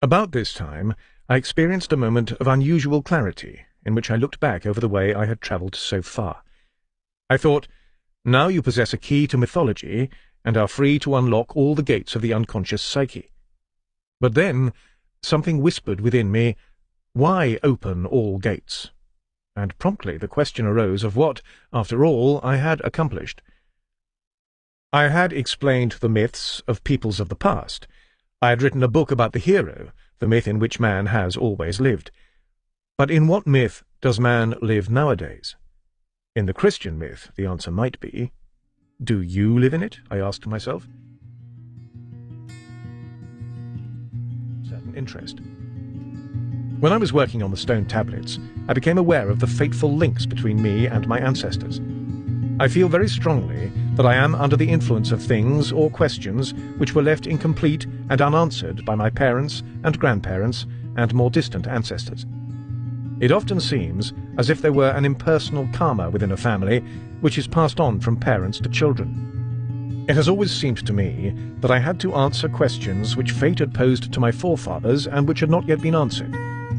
About this time, I experienced a moment of unusual clarity in which I looked back over the way I had travelled so far. I thought, now you possess a key to mythology and are free to unlock all the gates of the unconscious psyche. But then something whispered within me, why open all gates? And promptly the question arose of what, after all, I had accomplished. I had explained the myths of peoples of the past. I had written a book about the hero, the myth in which man has always lived. But in what myth does man live nowadays? In the Christian myth, the answer might be, do you live in it? I asked myself. Certain interest. When I was working on the stone tablets, I became aware of the fateful links between me and my ancestors. I feel very strongly that I am under the influence of things or questions which were left incomplete and unanswered by my parents and grandparents and more distant ancestors. It often seems as if there were an impersonal karma within a family which is passed on from parents to children. It has always seemed to me that I had to answer questions which fate had posed to my forefathers and which had not yet been answered,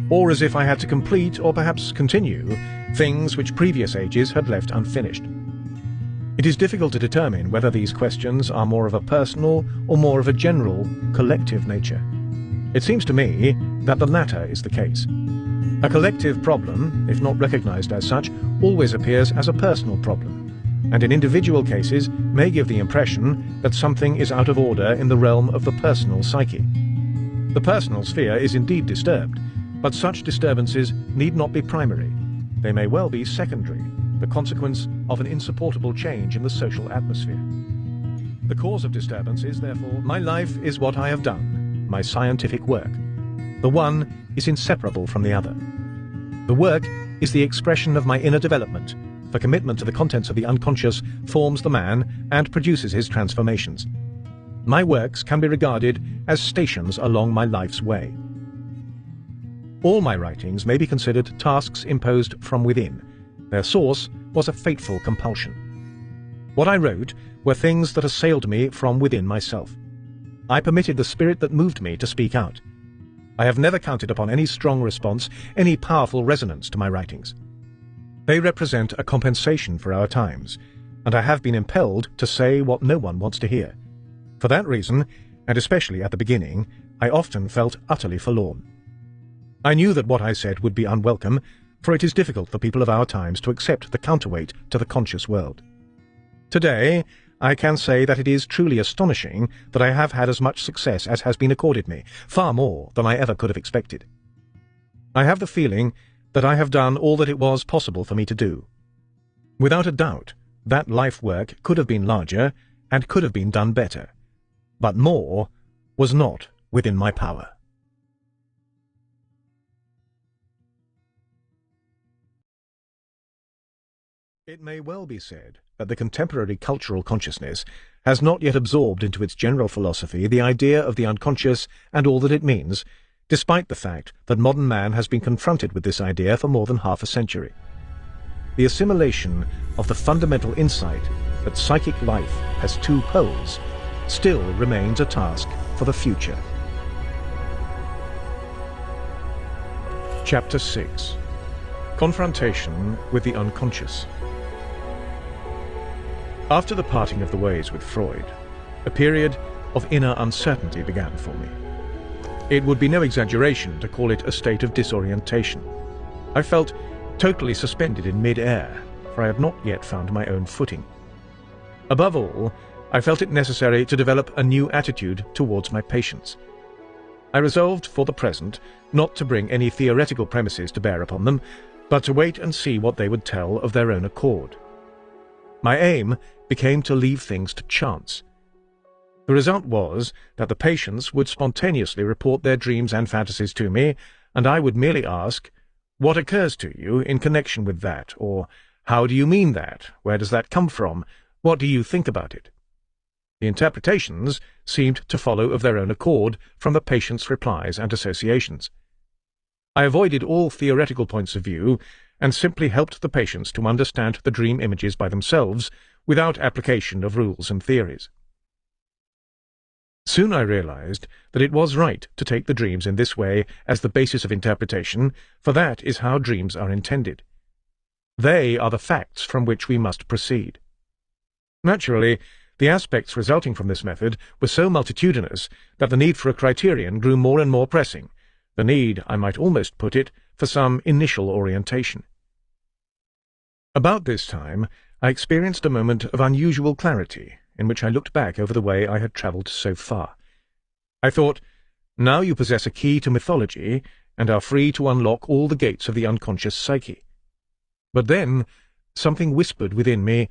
or as if I had to complete or perhaps continue things which previous ages had left unfinished. It is difficult to determine whether these questions are more of a personal or more of a general, collective nature. It seems to me that the latter is the case. A collective problem, if not recognized as such, always appears as a personal problem, and in individual cases may give the impression that something is out of order in the realm of the personal psyche. The personal sphere is indeed disturbed, but such disturbances need not be primary. They may well be secondary, the consequence of an insupportable change in the social atmosphere. The cause of disturbance is, therefore, my life is what I have done, my scientific work. The one is inseparable from the other. The work is the expression of my inner development, for commitment to the contents of the unconscious forms the man and produces his transformations. My works can be regarded as stations along my life's way. All my writings may be considered tasks imposed from within. Their source was a fateful compulsion. What I wrote were things that assailed me from within myself. I permitted the spirit that moved me to speak out. I have never counted upon any strong response, any powerful resonance to my writings. They represent a compensation for our times, and I have been impelled to say what no one wants to hear. For that reason, and especially at the beginning, I often felt utterly forlorn. I knew that what I said would be unwelcome, for it is difficult for people of our times to accept the counterweight to the conscious world. Today, I can say that it is truly astonishing that I have had as much success as has been accorded me, far more than I ever could have expected. I have the feeling that I have done all that it was possible for me to do. Without a doubt, that life work could have been larger and could have been done better, but more was not within my power. It may well be said that the contemporary cultural consciousness has not yet absorbed into its general philosophy the idea of the unconscious and all that it means, despite the fact that modern man has been confronted with this idea for more than half a century. The assimilation of the fundamental insight that psychic life has two poles still remains a task for the future. Chapter 6. Confrontation with the unconscious. After the parting of the ways with Freud, a period of inner uncertainty began for me. It would be no exaggeration to call it a state of disorientation. I felt totally suspended in mid-air, for I had not yet found my own footing. Above all, I felt it necessary to develop a new attitude towards my patients. I resolved, for the present, not to bring any theoretical premises to bear upon them, but to wait and see what they would tell of their own accord. My aim became to leave things to chance. The result was that the patients would spontaneously report their dreams and fantasies to me, and I would merely ask, "What occurs to you in connection with that?" or "How do you mean that? Where does that come from? What do you think about it?" The interpretations seemed to follow of their own accord from the patient's replies and associations. I avoided all theoretical points of view and simply helped the patients to understand the dream images by themselves without application of rules and theories. Soon I realized that it was right to take the dreams in this way as the basis of interpretation, for that is how dreams are intended. They are the facts from which we must proceed. Naturally, the aspects resulting from this method were so multitudinous that the need for a criterion grew more and more pressing, the need, I might almost put it, for some initial orientation. About this time, I experienced a moment of unusual clarity, in which I looked back over the way I had travelled so far. I thought, now you possess a key to mythology, and are free to unlock all the gates of the unconscious psyche. But then, something whispered within me,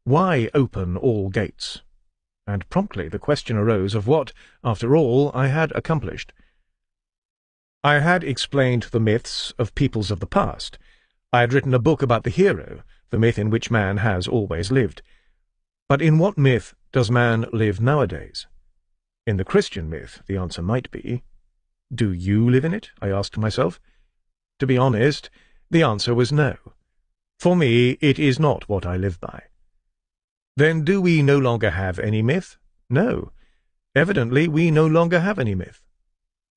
why open all gates? And promptly the question arose of what, after all, I had accomplished. I had explained the myths of peoples of the past. I had written a book about the hero, the myth in which man has always lived. But in what myth does man live nowadays? In the Christian myth, the answer might be. Do you live in it? I asked myself. To be honest, the answer was no. For me, it is not what I live by. Then do we no longer have any myth? No. Evidently we no longer have any myth.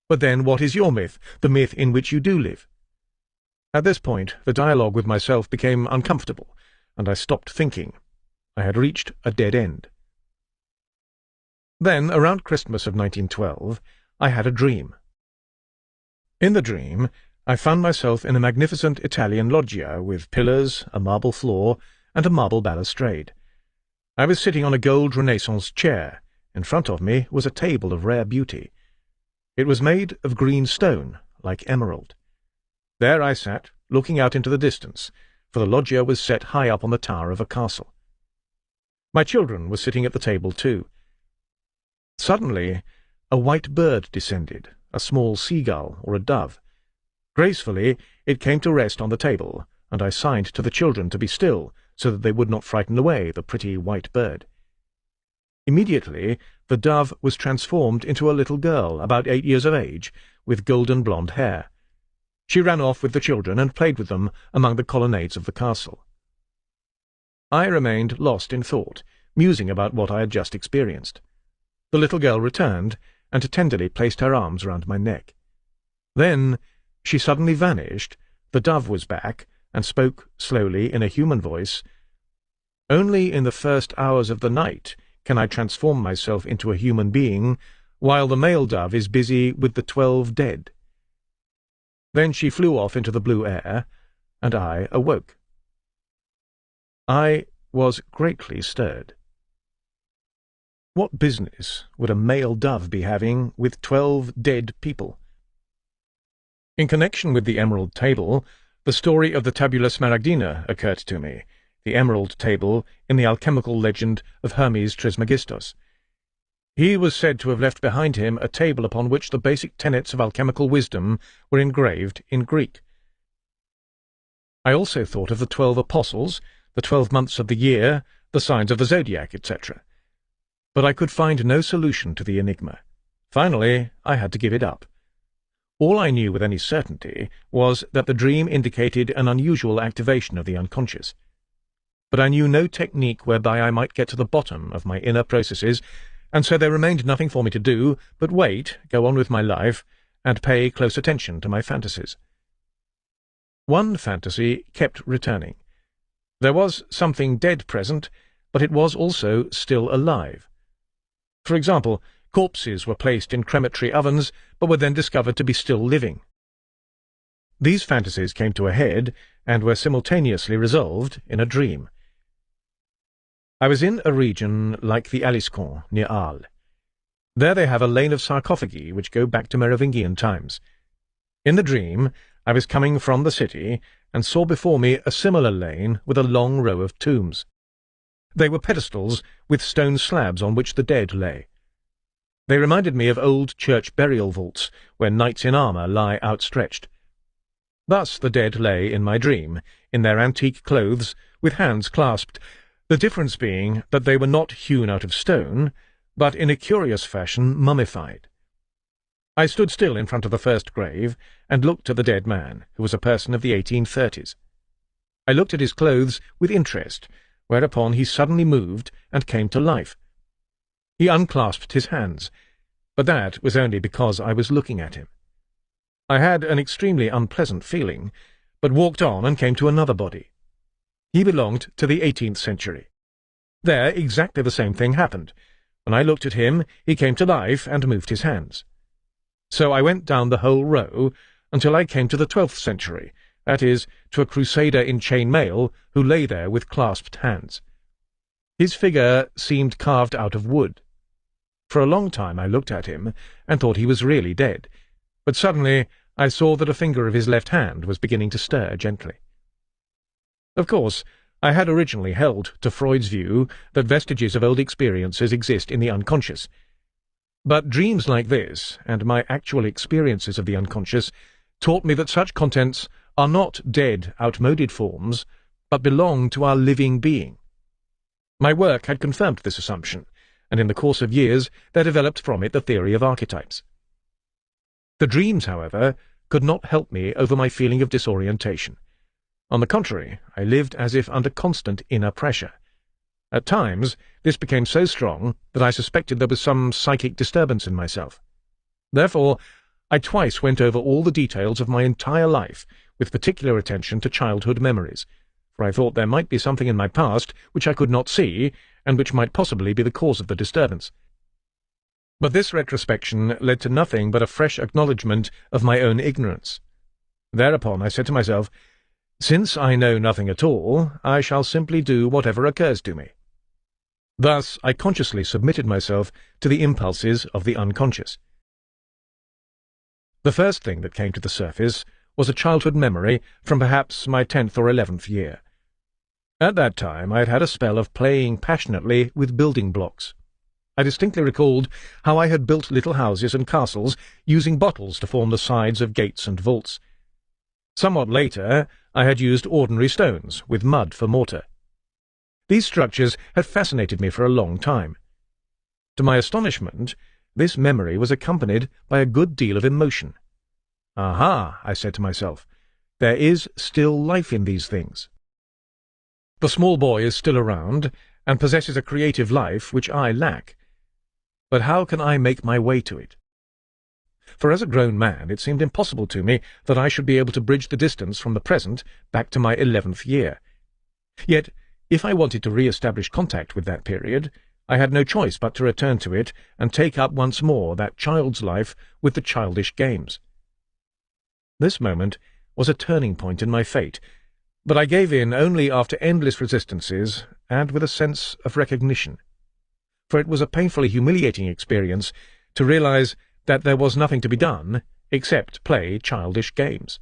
But then what is your myth, the myth in which you do live? At this point, the dialogue with myself became uncomfortable, and I stopped thinking. I had reached a dead end. Then, around Christmas of 1912, I had a dream. In the dream, I found myself in a magnificent Italian loggia with pillars, a marble floor, and a marble balustrade. I was sitting on a gold Renaissance chair. In front of me was a table of rare beauty. It was made of green stone, like emerald. There I sat, looking out into the distance, for the loggia was set high up on the tower of a castle. My children were sitting at the table too. Suddenly, a white bird descended, a small seagull or a dove. Gracefully, it came to rest on the table, and I signed to the children to be still, so that they would not frighten away the pretty white bird. Immediately, the dove was transformed into a little girl, about 8 years of age, with golden blonde hair. She ran off with the children and played with them among the colonnades of the castle. I remained lost in thought, musing about what I had just experienced. The little girl returned, and tenderly placed her arms round my neck. Then she suddenly vanished, the dove was back, and spoke slowly in a human voice. Only in the first hours of the night can I transform myself into a human being, while the male dove is busy with the 12 dead. Then she flew off into the blue air, and I awoke. I was greatly stirred. What business would a male dove be having with 12 dead people? In connection with the emerald table, the story of the tabula smaragdina occurred to me, the emerald table in the alchemical legend of Hermes Trismegistus. He was said to have left behind him a table upon which the basic tenets of alchemical wisdom were engraved in Greek. I also thought of the 12 apostles, the 12 months of the year, the signs of the zodiac, etc. But I could find no solution to the enigma. Finally, I had to give it up. All I knew with any certainty was that the dream indicated an unusual activation of the unconscious. But I knew no technique whereby I might get to the bottom of my inner processes, and so there remained nothing for me to do but wait, go on with my life, and pay close attention to my fantasies. One fantasy kept returning. There was something dead present, but it was also still alive. For example, corpses were placed in crematory ovens, but were then discovered to be still living. These fantasies came to a head, and were simultaneously resolved in a dream. I was in a region like the Aliscon, near Arles. There they have a lane of sarcophagi which go back to Merovingian times. In the dream, I was coming from the city, and saw before me a similar lane with a long row of tombs. They were pedestals with stone slabs on which the dead lay. They reminded me of old church burial vaults, where knights in armour lie outstretched. Thus the dead lay in my dream, in their antique clothes, with hands clasped, the difference being that they were not hewn out of stone, but in a curious fashion mummified. I stood still in front of the first grave, and looked at the dead man, who was a person of the 1830s. I looked at his clothes with interest, whereupon he suddenly moved and came to life. He unclasped his hands. But that was only because I was looking at him. I had an extremely unpleasant feeling, but walked on and came to another body. He belonged to the 18th century. There exactly the same thing happened. When I looked at him, he came to life and moved his hands. So I went down the whole row until I came to the 12th century, that is, to a crusader in chain mail who lay there with clasped hands. His figure seemed carved out of wood. For a long time I looked at him and thought he was really dead, but suddenly I saw that a finger of his left hand was beginning to stir gently. Of course, I had originally held to Freud's view that vestiges of old experiences exist in the unconscious. But dreams like this, and my actual experiences of the unconscious, taught me that such contents are not dead, outmoded forms, but belong to our living being. My work had confirmed this assumption, and in the course of years there developed from it the theory of archetypes. The dreams, however, could not help me over my feeling of disorientation. On the contrary, I lived as if under constant inner pressure. At times, this became so strong that I suspected there was some psychic disturbance in myself. Therefore, I twice went over all the details of my entire life, with particular attention to childhood memories, for I thought there might be something in my past which I could not see, and which might possibly be the cause of the disturbance. But this retrospection led to nothing but a fresh acknowledgment of my own ignorance. Thereupon I said to myself, since I know nothing at all, I shall simply do whatever occurs to me. Thus I consciously submitted myself to the impulses of the unconscious. The first thing that came to the surface was a childhood memory from perhaps my 10th or 11th year. At that time I had had a spell of playing passionately with building blocks. I distinctly recalled how I had built little houses and castles using bottles to form the sides of gates and vaults. Somewhat later, I had used ordinary stones, with mud for mortar. These structures had fascinated me for a long time. To my astonishment, this memory was accompanied by a good deal of emotion. Aha, I said to myself, there is still life in these things. The small boy is still around, and possesses a creative life which I lack. But how can I make my way to it? For as a grown man, it seemed impossible to me that I should be able to bridge the distance from the present back to my 11th year. Yet, if I wanted to re-establish contact with that period, I had no choice but to return to it and take up once more that child's life with the childish games. This moment was a turning point in my fate, but I gave in only after endless resistances and with a sense of recognition. For it was a painfully humiliating experience to realize that there was nothing to be done except play childish games.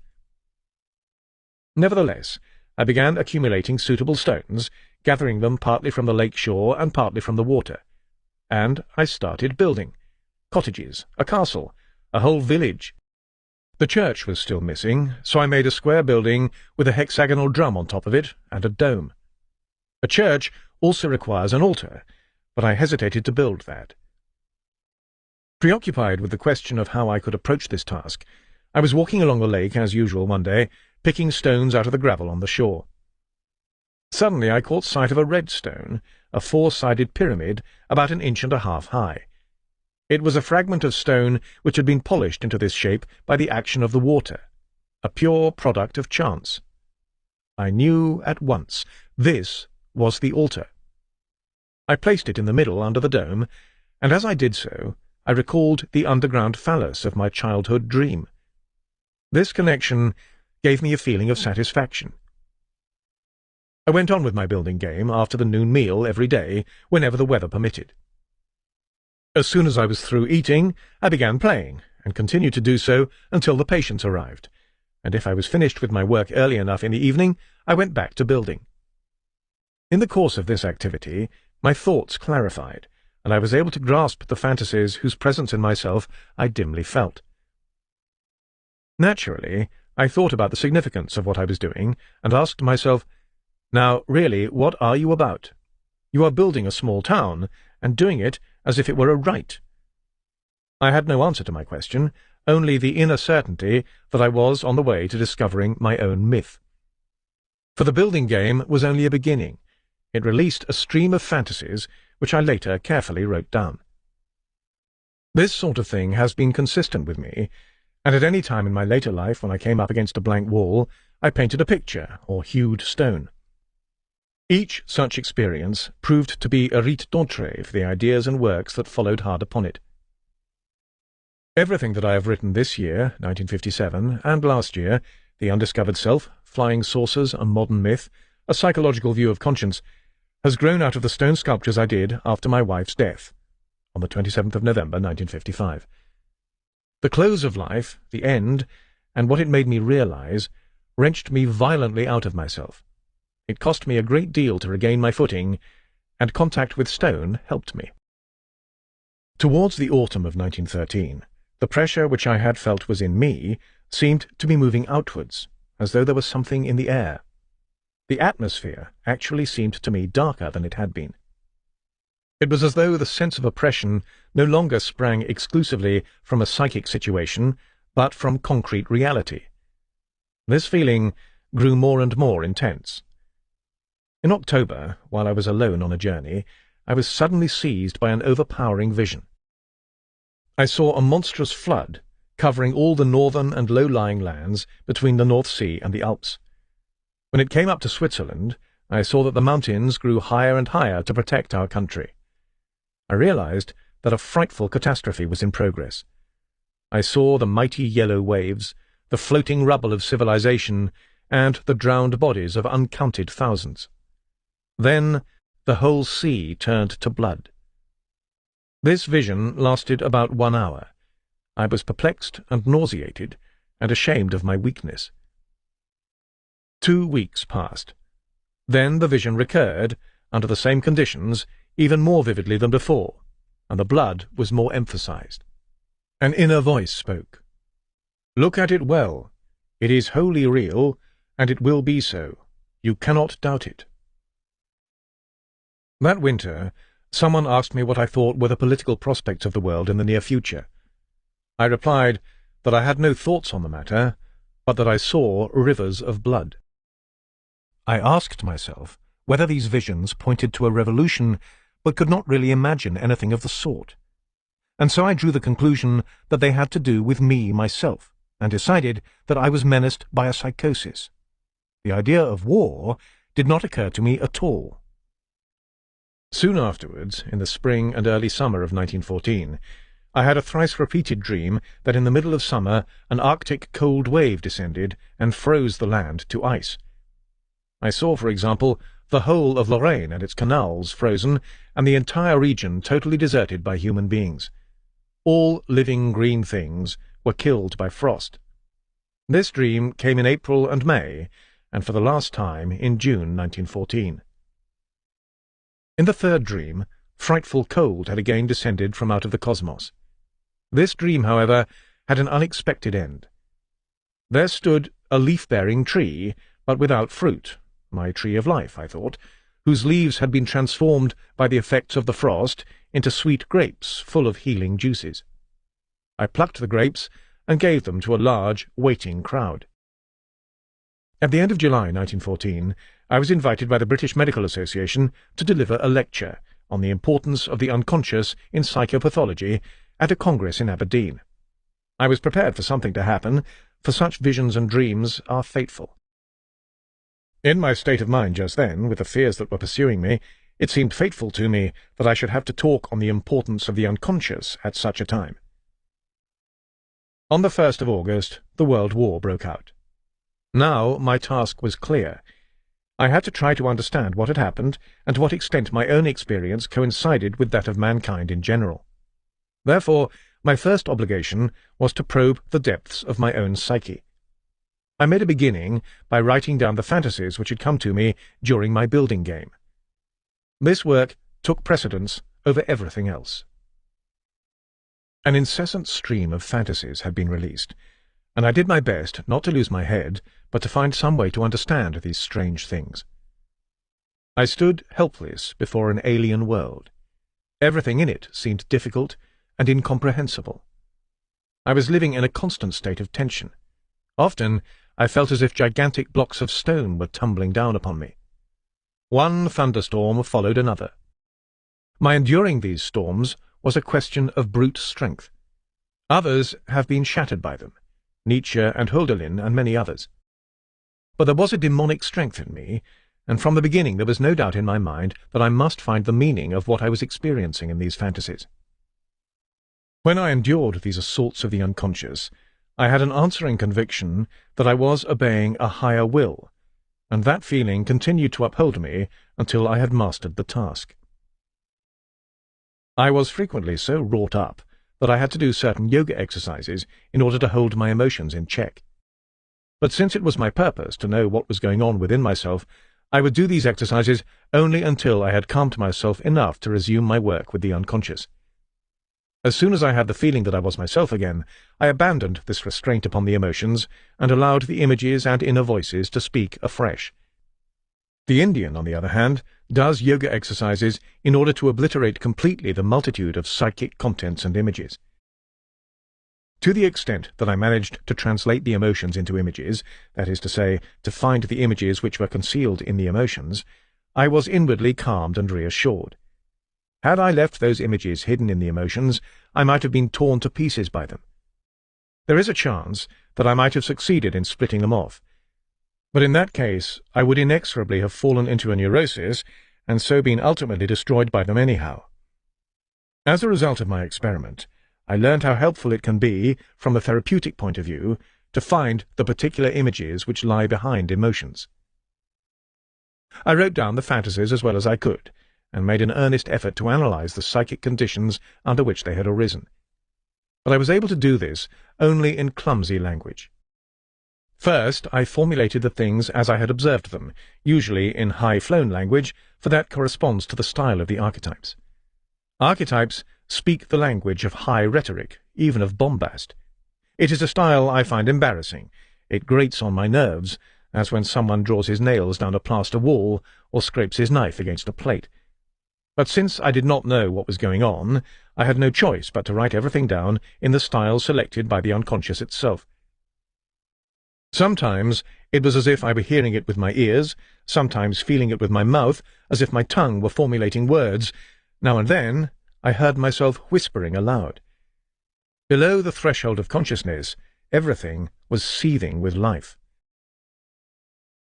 Nevertheless, I began accumulating suitable stones, gathering them partly from the lake shore and partly from the water, and I started building. Cottages, a castle, a whole village. The church was still missing, so I made a square building with a hexagonal drum on top of it and a dome. A church also requires an altar, but I hesitated to build that. Preoccupied with the question of how I could approach this task, I was walking along the lake as usual one day, picking stones out of the gravel on the shore. Suddenly I caught sight of a red stone, a four-sided pyramid about 1.5 inches high. It was a fragment of stone which had been polished into this shape by the action of the water, a pure product of chance. I knew at once this was the altar. I placed it in the middle under the dome, and as I did so, I recalled the underground phallus of my childhood dream. This connection gave me a feeling of satisfaction. I went on with my building game after the noon meal every day, whenever the weather permitted. As soon as I was through eating, I began playing, and continued to do so until the patients arrived, and if I was finished with my work early enough in the evening, I went back to building. In the course of this activity, my thoughts clarified, and I was able to grasp the fantasies whose presence in myself I dimly felt. Naturally, I thought about the significance of what I was doing, and asked myself, now, really, what are you about? You are building a small town, and doing it as if it were a right. I had no answer to my question, only the inner certainty that I was on the way to discovering my own myth. For the building game was only a beginning. It released a stream of fantasies which I later carefully wrote down. This sort of thing has been consistent with me, and at any time in my later life when I came up against a blank wall, I painted a picture or hewed stone. Each such experience proved to be a rite d'entrée for the ideas and works that followed hard upon it. Everything that I have written this year, 1957, and last year, The Undiscovered Self, Flying Saucers, A Modern Myth, A Psychological View of Conscience, has grown out of the stone sculptures I did after my wife's death, on the 27th of November, 1955. The close of life, the end, and what it made me realize, wrenched me violently out of myself. It cost me a great deal to regain my footing, and contact with stone helped me. Towards the autumn of 1913, the pressure which I had felt was in me seemed to be moving outwards, as though there was something in the air. The atmosphere actually seemed to me darker than it had been. It was as though the sense of oppression no longer sprang exclusively from a psychic situation, but from concrete reality. This feeling grew more and more intense. In October, while I was alone on a journey, I was suddenly seized by an overpowering vision. I saw a monstrous flood covering all the northern and low-lying lands between the North Sea and the Alps. When it came up to Switzerland, I saw that the mountains grew higher and higher to protect our country. I realized that a frightful catastrophe was in progress. I saw the mighty yellow waves, the floating rubble of civilization, and the drowned bodies of uncounted thousands. Then the whole sea turned to blood. This vision lasted about 1 hour. I was perplexed and nauseated, and ashamed of my weakness. 2 weeks passed. Then the vision recurred, under the same conditions, even more vividly than before, and the blood was more emphasized. An inner voice spoke. "Look at it well. It is wholly real, and it will be so. You cannot doubt it." That winter, someone asked me what I thought were the political prospects of the world in the near future. I replied that I had no thoughts on the matter, but that I saw rivers of blood. I asked myself whether these visions pointed to a revolution, but could not really imagine anything of the sort. And so I drew the conclusion that they had to do with me myself, and decided that I was menaced by a psychosis. The idea of war did not occur to me at all. Soon afterwards, in the spring and early summer of 1914, I had a thrice-repeated dream that in the middle of summer an Arctic cold wave descended and froze the land to ice. I saw, for example, the whole of Lorraine and its canals frozen, and the entire region totally deserted by human beings. All living green things were killed by frost. This dream came in April and May, and for the last time in June 1914. In the third dream, frightful cold had again descended from out of the cosmos. This dream, however, had an unexpected end. There stood a leaf-bearing tree, but without fruit, my tree of life, I thought, whose leaves had been transformed by the effects of the frost into sweet grapes full of healing juices. I plucked the grapes and gave them to a large, waiting crowd. At the end of July 1914, I was invited by the British Medical Association to deliver a lecture on the importance of the unconscious in psychopathology at a congress in Aberdeen. I was prepared for something to happen, for such visions and dreams are fateful. In my state of mind just then, with the fears that were pursuing me, it seemed fateful to me that I should have to talk on the importance of the unconscious at such a time. On the 1st of August, the World War broke out. Now my task was clear. I had to try to understand what had happened and to what extent my own experience coincided with that of mankind in general. Therefore, my first obligation was to probe the depths of my own psyche. I made a beginning by writing down the fantasies which had come to me during my building game. This work took precedence over everything else. An incessant stream of fantasies had been released, and I did my best not to lose my head, but to find some way to understand these strange things. I stood helpless before an alien world. Everything in it seemed difficult and incomprehensible. I was living in a constant state of tension. Often I felt as if gigantic blocks of stone were tumbling down upon me. One thunderstorm followed another. My enduring these storms was a question of brute strength. Others have been shattered by them, Nietzsche and Hölderlin and many others. But there was a demonic strength in me, and from the beginning there was no doubt in my mind that I must find the meaning of what I was experiencing in these fantasies. When I endured these assaults of the unconscious, I had an answering conviction that I was obeying a higher will, and that feeling continued to uphold me until I had mastered the task. I was frequently so wrought up that I had to do certain yoga exercises in order to hold my emotions in check. But since it was my purpose to know what was going on within myself, I would do these exercises only until I had calmed myself enough to resume my work with the unconscious. As soon as I had the feeling that I was myself again, I abandoned this restraint upon the emotions and allowed the images and inner voices to speak afresh. The Indian, on the other hand, does yoga exercises in order to obliterate completely the multitude of psychic contents and images. To the extent that I managed to translate the emotions into images, that is to say, to find the images which were concealed in the emotions, I was inwardly calmed and reassured. Had I left those images hidden in the emotions, I might have been torn to pieces by them. There is a chance that I might have succeeded in splitting them off, but in that case I would inexorably have fallen into a neurosis and so been ultimately destroyed by them anyhow. As a result of my experiment, I learned how helpful it can be, from a therapeutic point of view, to find the particular images which lie behind emotions. I wrote down the fantasies as well as I could, and made an earnest effort to analyze the psychic conditions under which they had arisen. But I was able to do this only in clumsy language. First, I formulated the things as I had observed them, usually in high-flown language, for that corresponds to the style of the archetypes. Archetypes speak the language of high rhetoric, even of bombast. It is a style I find embarrassing. It grates on my nerves, as when someone draws his nails down a plaster wall or scrapes his knife against a plate. But since I did not know what was going on, I had no choice but to write everything down in the style selected by the unconscious itself. Sometimes it was as if I were hearing it with my ears, sometimes feeling it with my mouth, as if my tongue were formulating words. Now and then I heard myself whispering aloud. Below the threshold of consciousness, everything was seething with life.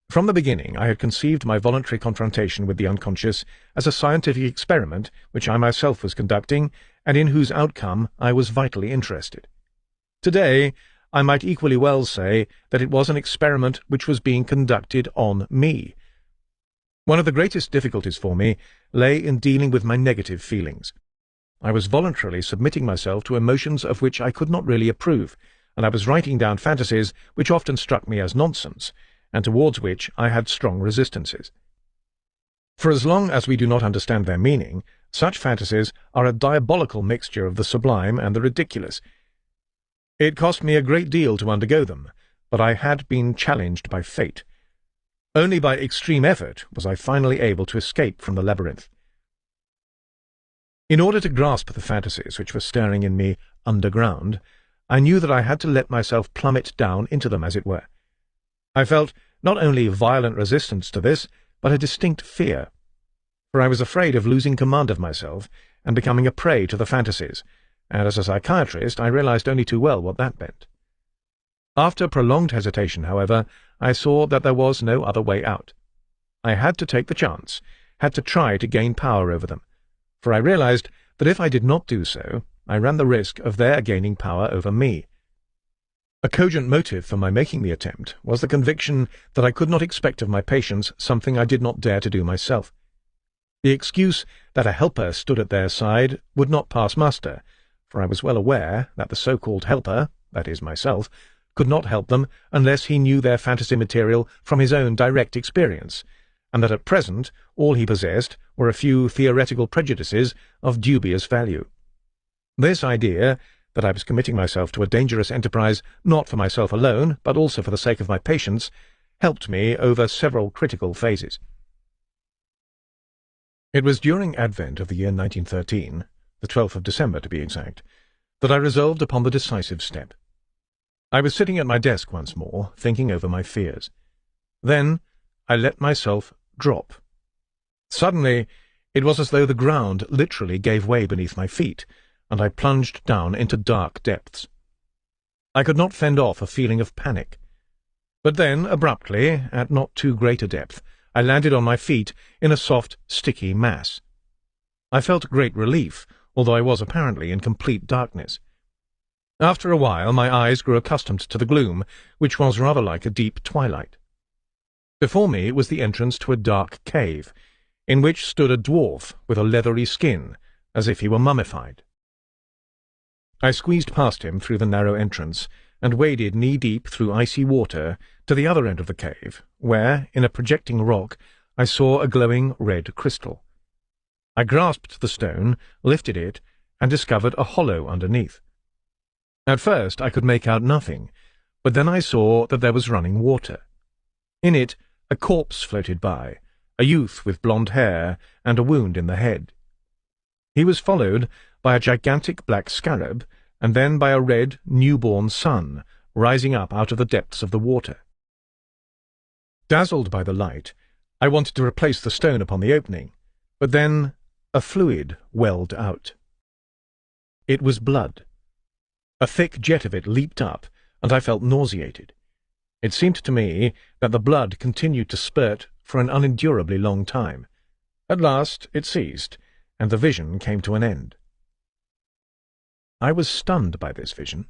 From the beginning, I had conceived my voluntary confrontation with the unconscious as a scientific experiment which I myself was conducting, and in whose outcome I was vitally interested. Today, I might equally well say that it was an experiment which was being conducted on me. One of the greatest difficulties for me lay in dealing with my negative feelings. I was voluntarily submitting myself to emotions of which I could not really approve, and I was writing down fantasies which often struck me as nonsense, and towards which I had strong resistances. For as long as we do not understand their meaning, such fantasies are a diabolical mixture of the sublime and the ridiculous. It cost me a great deal to undergo them, but I had been challenged by fate. Only by extreme effort was I finally able to escape from the labyrinth. In order to grasp the fantasies which were stirring in me underground, I knew that I had to let myself plummet down into them, as it were. I felt not only violent resistance to this, but a distinct fear, for I was afraid of losing command of myself and becoming a prey to the fantasies, and as a psychiatrist I realized only too well what that meant. After prolonged hesitation, however, I saw that there was no other way out. I had to take the chance, had to try to gain power over them, for I realized that if I did not do so, I ran the risk of their gaining power over me. A cogent motive for my making the attempt was the conviction that I could not expect of my patients something I did not dare to do myself. The excuse that a helper stood at their side would not pass muster, for I was well aware that the so-called helper, that is myself, could not help them unless he knew their fantasy material from his own direct experience, and that at present all he possessed were a few theoretical prejudices of dubious value. This idea, that I was committing myself to a dangerous enterprise not for myself alone, but also for the sake of my patients, helped me over several critical phases. It was during Advent of the year 1913, the 12th of December to be exact, that I resolved upon the decisive step. I was sitting at my desk once more, thinking over my fears. Then I let myself drop. Suddenly, It was as though the ground literally gave way beneath my feet, and I plunged down into dark depths. I could not fend off a feeling of panic. But then, abruptly, at not too great a depth, I landed on my feet in a soft, sticky mass. I felt great relief, although I was apparently in complete darkness. After a while my eyes grew accustomed to the gloom, which was rather like a deep twilight. Before me was the entrance to a dark cave, in which stood a dwarf with a leathery skin, as if he were mummified. I squeezed past him through the narrow entrance, and waded knee-deep through icy water to the other end of the cave, where, in a projecting rock, I saw a glowing red crystal. I grasped the stone, lifted it, and discovered a hollow underneath. At first I could make out nothing, but then I saw that there was running water. In it a corpse floated by, a youth with blonde hair and a wound in the head. He was followed by a gigantic black scarab, and then by a red, newborn sun rising up out of the depths of the water. Dazzled by the light, I wanted to replace the stone upon the opening, but then a fluid welled out. It was blood. A thick jet of it leaped up, and I felt nauseated. It seemed to me that the blood continued to spurt for an unendurably long time. At last it ceased, and the vision came to an end. I was stunned by this vision.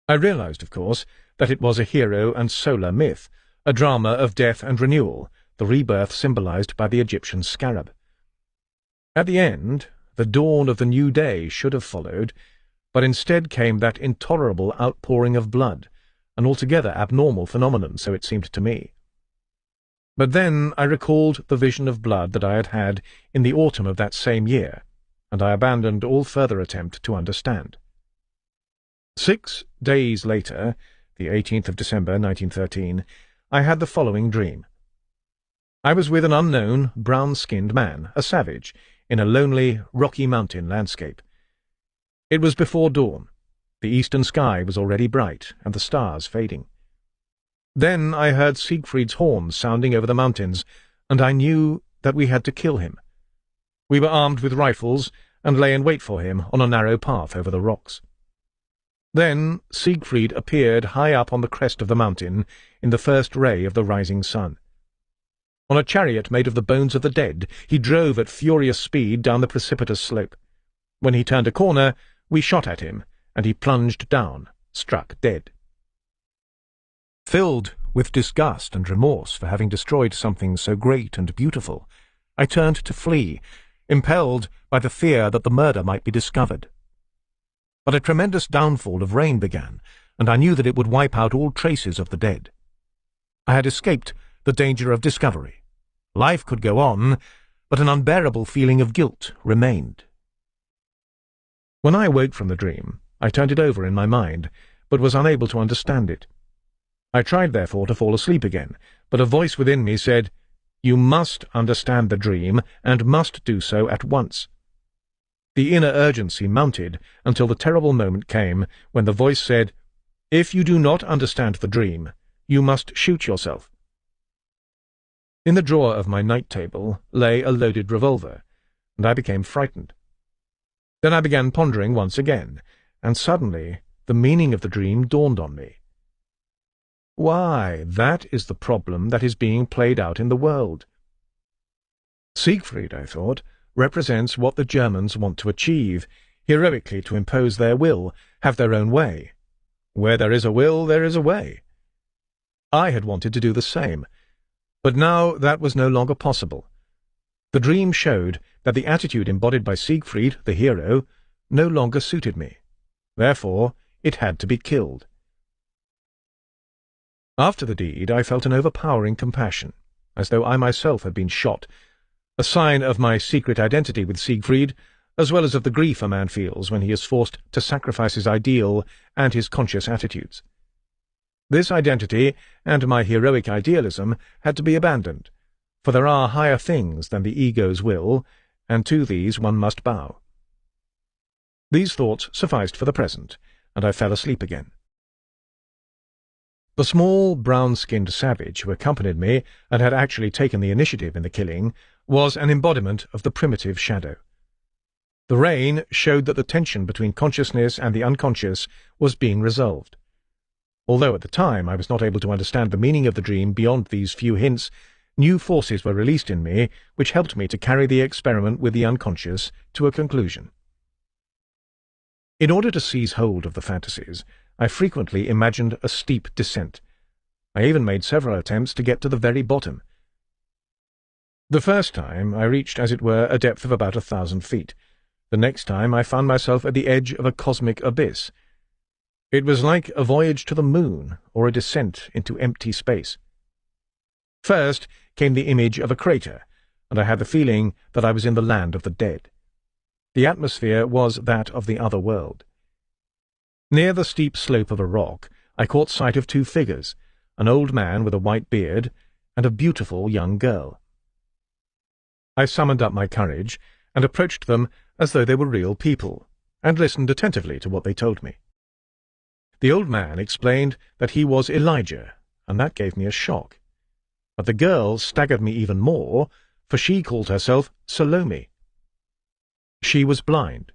I realized, of course, that it was a hero and solar myth, a drama of death and renewal, the rebirth symbolized by the Egyptian scarab. At the end, the dawn of the new day should have followed, but instead came that intolerable outpouring of blood, an altogether abnormal phenomenon, so it seemed to me. But then I recalled the vision of blood that I had had in the autumn of that same year, and I abandoned all further attempt to understand. 6 days later, the 18th of December, 1913, I had the following dream. I was with an unknown, brown-skinned man, a savage, in a lonely, rocky mountain landscape. It was before dawn. The eastern sky was already bright, and the stars fading. Then I heard Siegfried's horn sounding over the mountains, and I knew that we had to kill him. We were armed with rifles, and lay in wait for him on a narrow path over the rocks. Then Siegfried appeared high up on the crest of the mountain, in the first ray of the rising sun. On a chariot made of the bones of the dead, he drove at furious speed down the precipitous slope. When he turned a corner, we shot at him, and he plunged down, struck dead. Filled with disgust and remorse for having destroyed something so great and beautiful, I turned to flee, impelled by the fear that the murder might be discovered. But a tremendous downfall of rain began, and I knew that it would wipe out all traces of the dead. I had escaped the danger of discovery. Life could go on, but an unbearable feeling of guilt remained. When I awoke from the dream, I turned it over in my mind, but was unable to understand it. I tried, therefore, to fall asleep again, but a voice within me said, "You must understand the dream, and must do so at once." The inner urgency mounted until the terrible moment came when the voice said, "If you do not understand the dream, you must shoot yourself." In the drawer of my night table lay a loaded revolver, and I became frightened. Then I began pondering once again, and suddenly the meaning of the dream dawned on me. Why, that is the problem that is being played out in the world. Siegfried, I thought, represents what the Germans want to achieve, heroically to impose their will, have their own way. Where there is a will, there is a way. I had wanted to do the same, but now that was no longer possible. The dream showed that the attitude embodied by Siegfried, the hero, no longer suited me. Therefore, it had to be killed. After the deed, I felt an overpowering compassion, as though I myself had been shot, a sign of my secret identity with Siegfried, as well as of the grief a man feels when he is forced to sacrifice his ideal and his conscious attitudes. This identity and my heroic idealism had to be abandoned, for there are higher things than the ego's will, and to these one must bow. These thoughts sufficed for the present, and I fell asleep again. The small, brown-skinned savage who accompanied me and had actually taken the initiative in the killing was an embodiment of the primitive shadow. The rain showed that the tension between consciousness and the unconscious was being resolved. Although at the time I was not able to understand the meaning of the dream beyond these few hints, new forces were released in me which helped me to carry the experiment with the unconscious to a conclusion. In order to seize hold of the fantasies, I frequently imagined a steep descent. I even made several attempts to get to the very bottom. The first time I reached, as it were, a depth of about 1,000 feet. The next time I found myself at the edge of a cosmic abyss. It was like a voyage to the moon or a descent into empty space. First came the image of a crater, and I had the feeling that I was in the land of the dead. The atmosphere was that of the other world. Near the steep slope of a rock, I caught sight of two figures, an old man with a white beard and a beautiful young girl. I summoned up my courage and approached them as though they were real people, and listened attentively to what they told me. The old man explained that he was Elijah, and that gave me a shock. But the girl staggered me even more, for she called herself Salome. She was blind.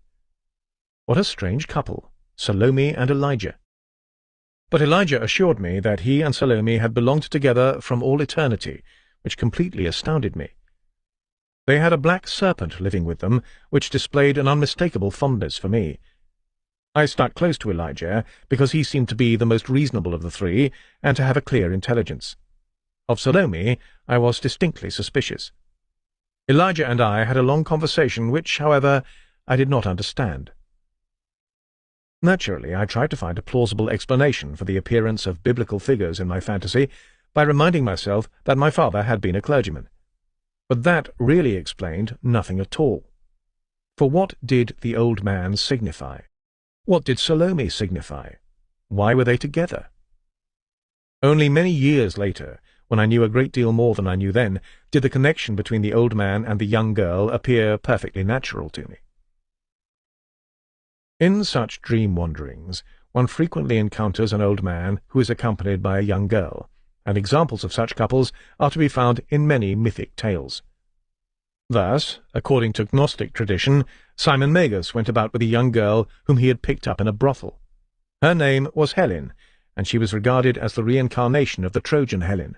What a strange couple, Salome and Elijah. But Elijah assured me that he and Salome had belonged together from all eternity, which completely astounded me. They had a black serpent living with them, which displayed an unmistakable fondness for me. I stuck close to Elijah because he seemed to be the most reasonable of the three and to have a clear intelligence. Of Salome I was distinctly suspicious. Elijah and I had a long conversation which, however, I did not understand. Naturally, I tried to find a plausible explanation for the appearance of biblical figures in my fantasy by reminding myself that my father had been a clergyman. But that really explained nothing at all. For what did the old man signify? What did Salome signify? Why were they together? Only many years later, when I knew a great deal more than I knew then, did the connection between the old man and the young girl appear perfectly natural to me. In such dream wanderings, one frequently encounters an old man who is accompanied by a young girl, and examples of such couples are to be found in many mythic tales. Thus, according to Gnostic tradition, Simon Magus went about with a young girl whom he had picked up in a brothel. Her name was Helen, and she was regarded as the reincarnation of the Trojan Helen.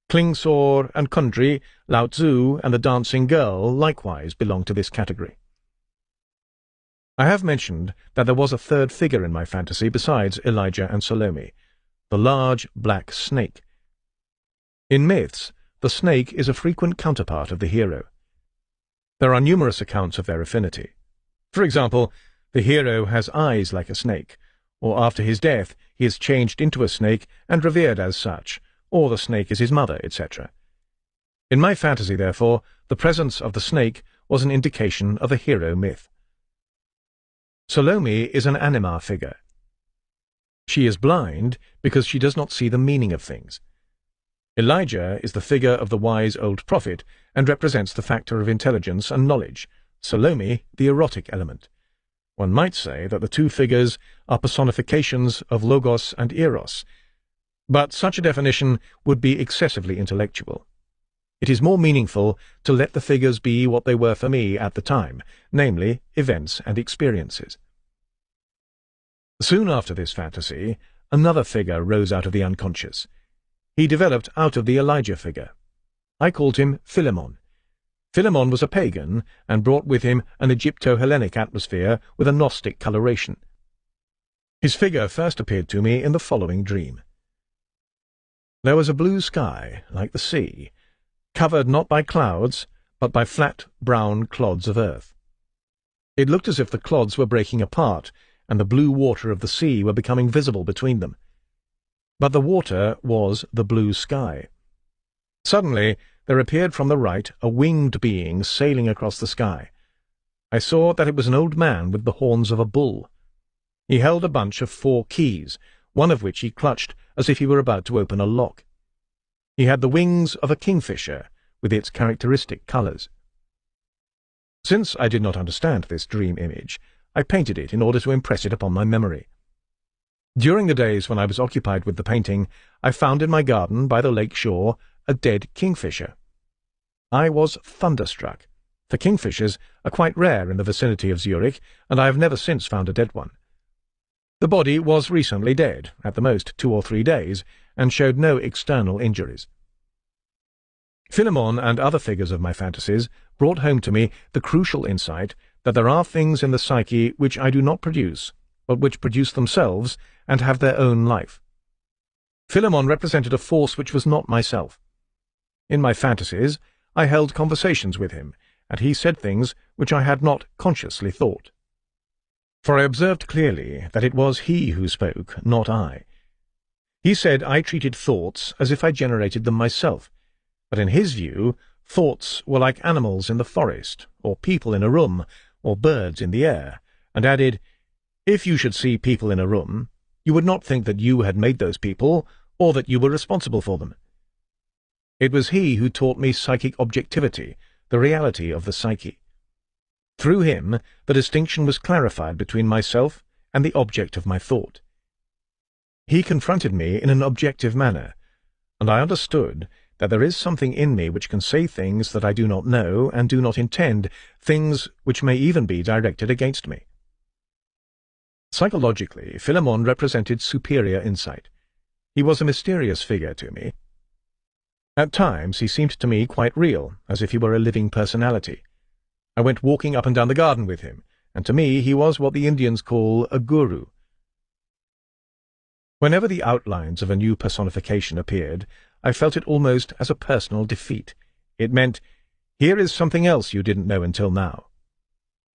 Klingsor and Kundry, Lao Tzu, and the dancing girl likewise belong to this category. I have mentioned that there was a third figure in my fantasy besides Elijah and Salome, the large black snake. In myths, the snake is a frequent counterpart of the hero. There are numerous accounts of their affinity. For example, the hero has eyes like a snake, or after his death he is changed into a snake and revered as such, or the snake is his mother, etc. In my fantasy, therefore, the presence of the snake was an indication of a hero myth. Salome is an anima figure. She is blind because she does not see the meaning of things. Elijah is the figure of the wise old prophet and represents the factor of intelligence and knowledge, Salome the erotic element. One might say that the two figures are personifications of Logos and Eros, but such a definition would be excessively intellectual. It is more meaningful to let the figures be what they were for me at the time, namely events and experiences. Soon after this fantasy, another figure rose out of the unconscious. He developed out of the Elijah figure. I called him Philemon. Philemon was a pagan and brought with him an Egypto-Hellenic atmosphere with a Gnostic coloration. His figure first appeared to me in the following dream. There was a blue sky, like the sea, covered not by clouds, but by flat, brown clods of earth. It looked as if the clods were breaking apart, and the blue water of the sea were becoming visible between them. But the water was the blue sky. Suddenly there appeared from the right a winged being sailing across the sky. I saw that it was an old man with the horns of a bull. He held a bunch of 4 keys, one of which he clutched as if he were about to open a lock. He had the wings of a kingfisher, with its characteristic colours. Since I did not understand this dream image, I painted it in order to impress it upon my memory. During the days when I was occupied with the painting, I found in my garden by the lake shore a dead kingfisher. I was thunderstruck, for kingfishers are quite rare in the vicinity of Zurich, and I have never since found a dead one. The body was recently dead, at the most 2 or 3 days, and showed no external injuries. Philemon and other figures of my fantasies brought home to me the crucial insight that there are things in the psyche which I do not produce, but which produce themselves and have their own life. Philemon represented a force which was not myself. In my fantasies, I held conversations with him, and he said things which I had not consciously thought. For I observed clearly that it was he who spoke, not I. He said I treated thoughts as if I generated them myself, but in his view, thoughts were like animals in the forest, or people in a room, or birds in the air, and added, if you should see people in a room, you would not think that you had made those people, or that you were responsible for them. It was he who taught me psychic objectivity, the reality of the psyche. Through him, the distinction was clarified between myself and the object of my thought. He confronted me in an objective manner, and I understood that there is something in me which can say things that I do not know and do not intend, things which may even be directed against me. Psychologically, Philemon represented superior insight. He was a mysterious figure to me. At times he seemed to me quite real, as if he were a living personality. I went walking up and down the garden with him, and to me he was what the Indians call a guru. Whenever the outlines of a new personification appeared, I felt it almost as a personal defeat. It meant, here is something else you didn't know until now.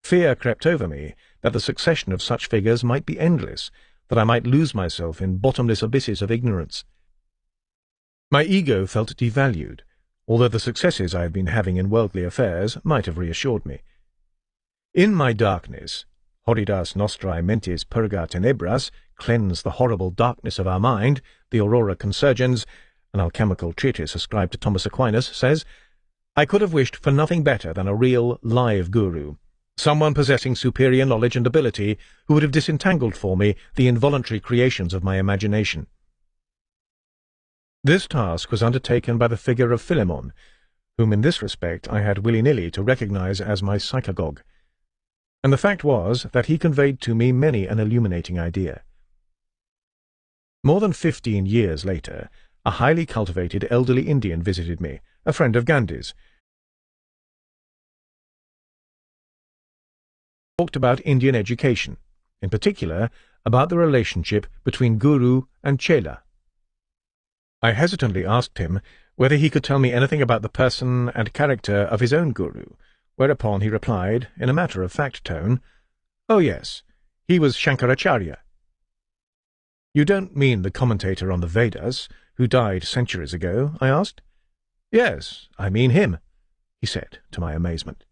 Fear crept over me that the succession of such figures might be endless, that I might lose myself in bottomless abysses of ignorance. My ego felt devalued, although the successes I had been having in worldly affairs might have reassured me. In my darkness, horridas nostrae mentis purga tenebras, cleanse the horrible darkness of our mind, the Aurora Consurgens, an alchemical treatise ascribed to Thomas Aquinas, says, I could have wished for nothing better than a real, live guru, someone possessing superior knowledge and ability who would have disentangled for me the involuntary creations of my imagination. This task was undertaken by the figure of Philemon, whom in this respect I had willy-nilly to recognize as my psychagogue, and the fact was that he conveyed to me many an illuminating idea. More than 15 years later, a highly cultivated elderly Indian visited me, a friend of Gandhi's. He talked about Indian education, in particular about the relationship between guru and chela. I hesitantly asked him whether he could tell me anything about the person and character of his own guru, whereupon he replied, in a matter-of-fact tone, "Oh yes, he was Shankaracharya." "You don't mean the commentator on the Vedas, who died centuries ago?" I asked. "Yes, I mean him," he said, to my amazement.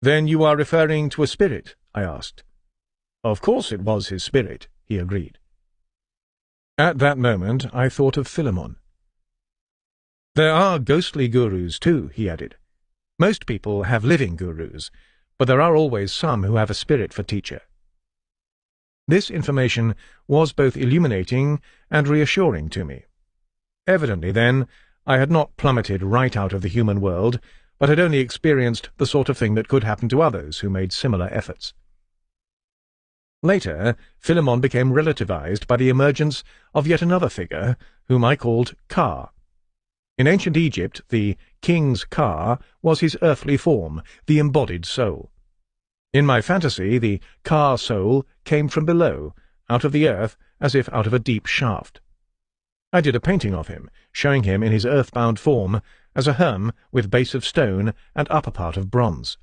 "Then you are referring to a spirit?" I asked. "Of course it was his spirit," he agreed. At that moment I thought of Philemon. "There are ghostly gurus too," he added. "Most people have living gurus, but there are always some who have a spirit for teacher." This information was both illuminating and reassuring to me. Evidently, then, I had not plummeted right out of the human world, but had only experienced the sort of thing that could happen to others who made similar efforts. Later, Philemon became relativized by the emergence of yet another figure, whom I called Ka. In ancient Egypt, the king's Ka was his earthly form, the embodied soul. In my fantasy, the Ka soul came from below, out of the earth, as if out of a deep shaft. I did a painting of him, showing him in his earthbound form, as a herm with base of stone and upper part of bronze.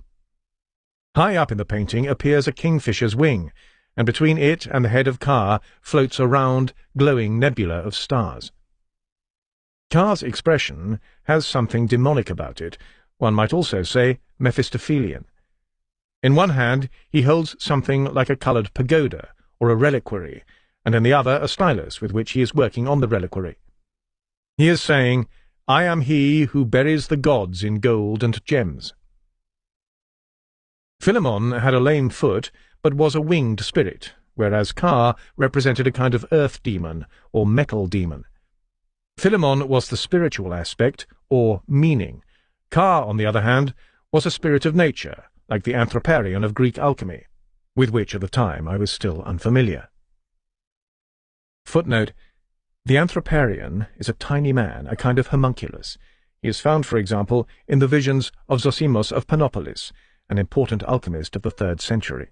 High up in the painting appears a kingfisher's wing, and between it and the head of Ka floats a round, glowing nebula of stars. Ka's expression has something demonic about it, one might also say Mephistophelian. In one hand he holds something like a coloured pagoda, or a reliquary, and in the other a stylus with which he is working on the reliquary. He is saying, "I am he who buries the gods in gold and gems." Philemon had a lame foot, but was a winged spirit, whereas Ka represented a kind of earth demon, or metal demon. Philemon was the spiritual aspect, or meaning, Ka, on the other hand, was a spirit of nature, like the anthroparion of Greek alchemy, with which at the time I was still unfamiliar. Footnote: the anthroparion is a tiny man, a kind of homunculus. He is found, for example, in the visions of Zosimos of Panopolis, an important alchemist of the 3rd century.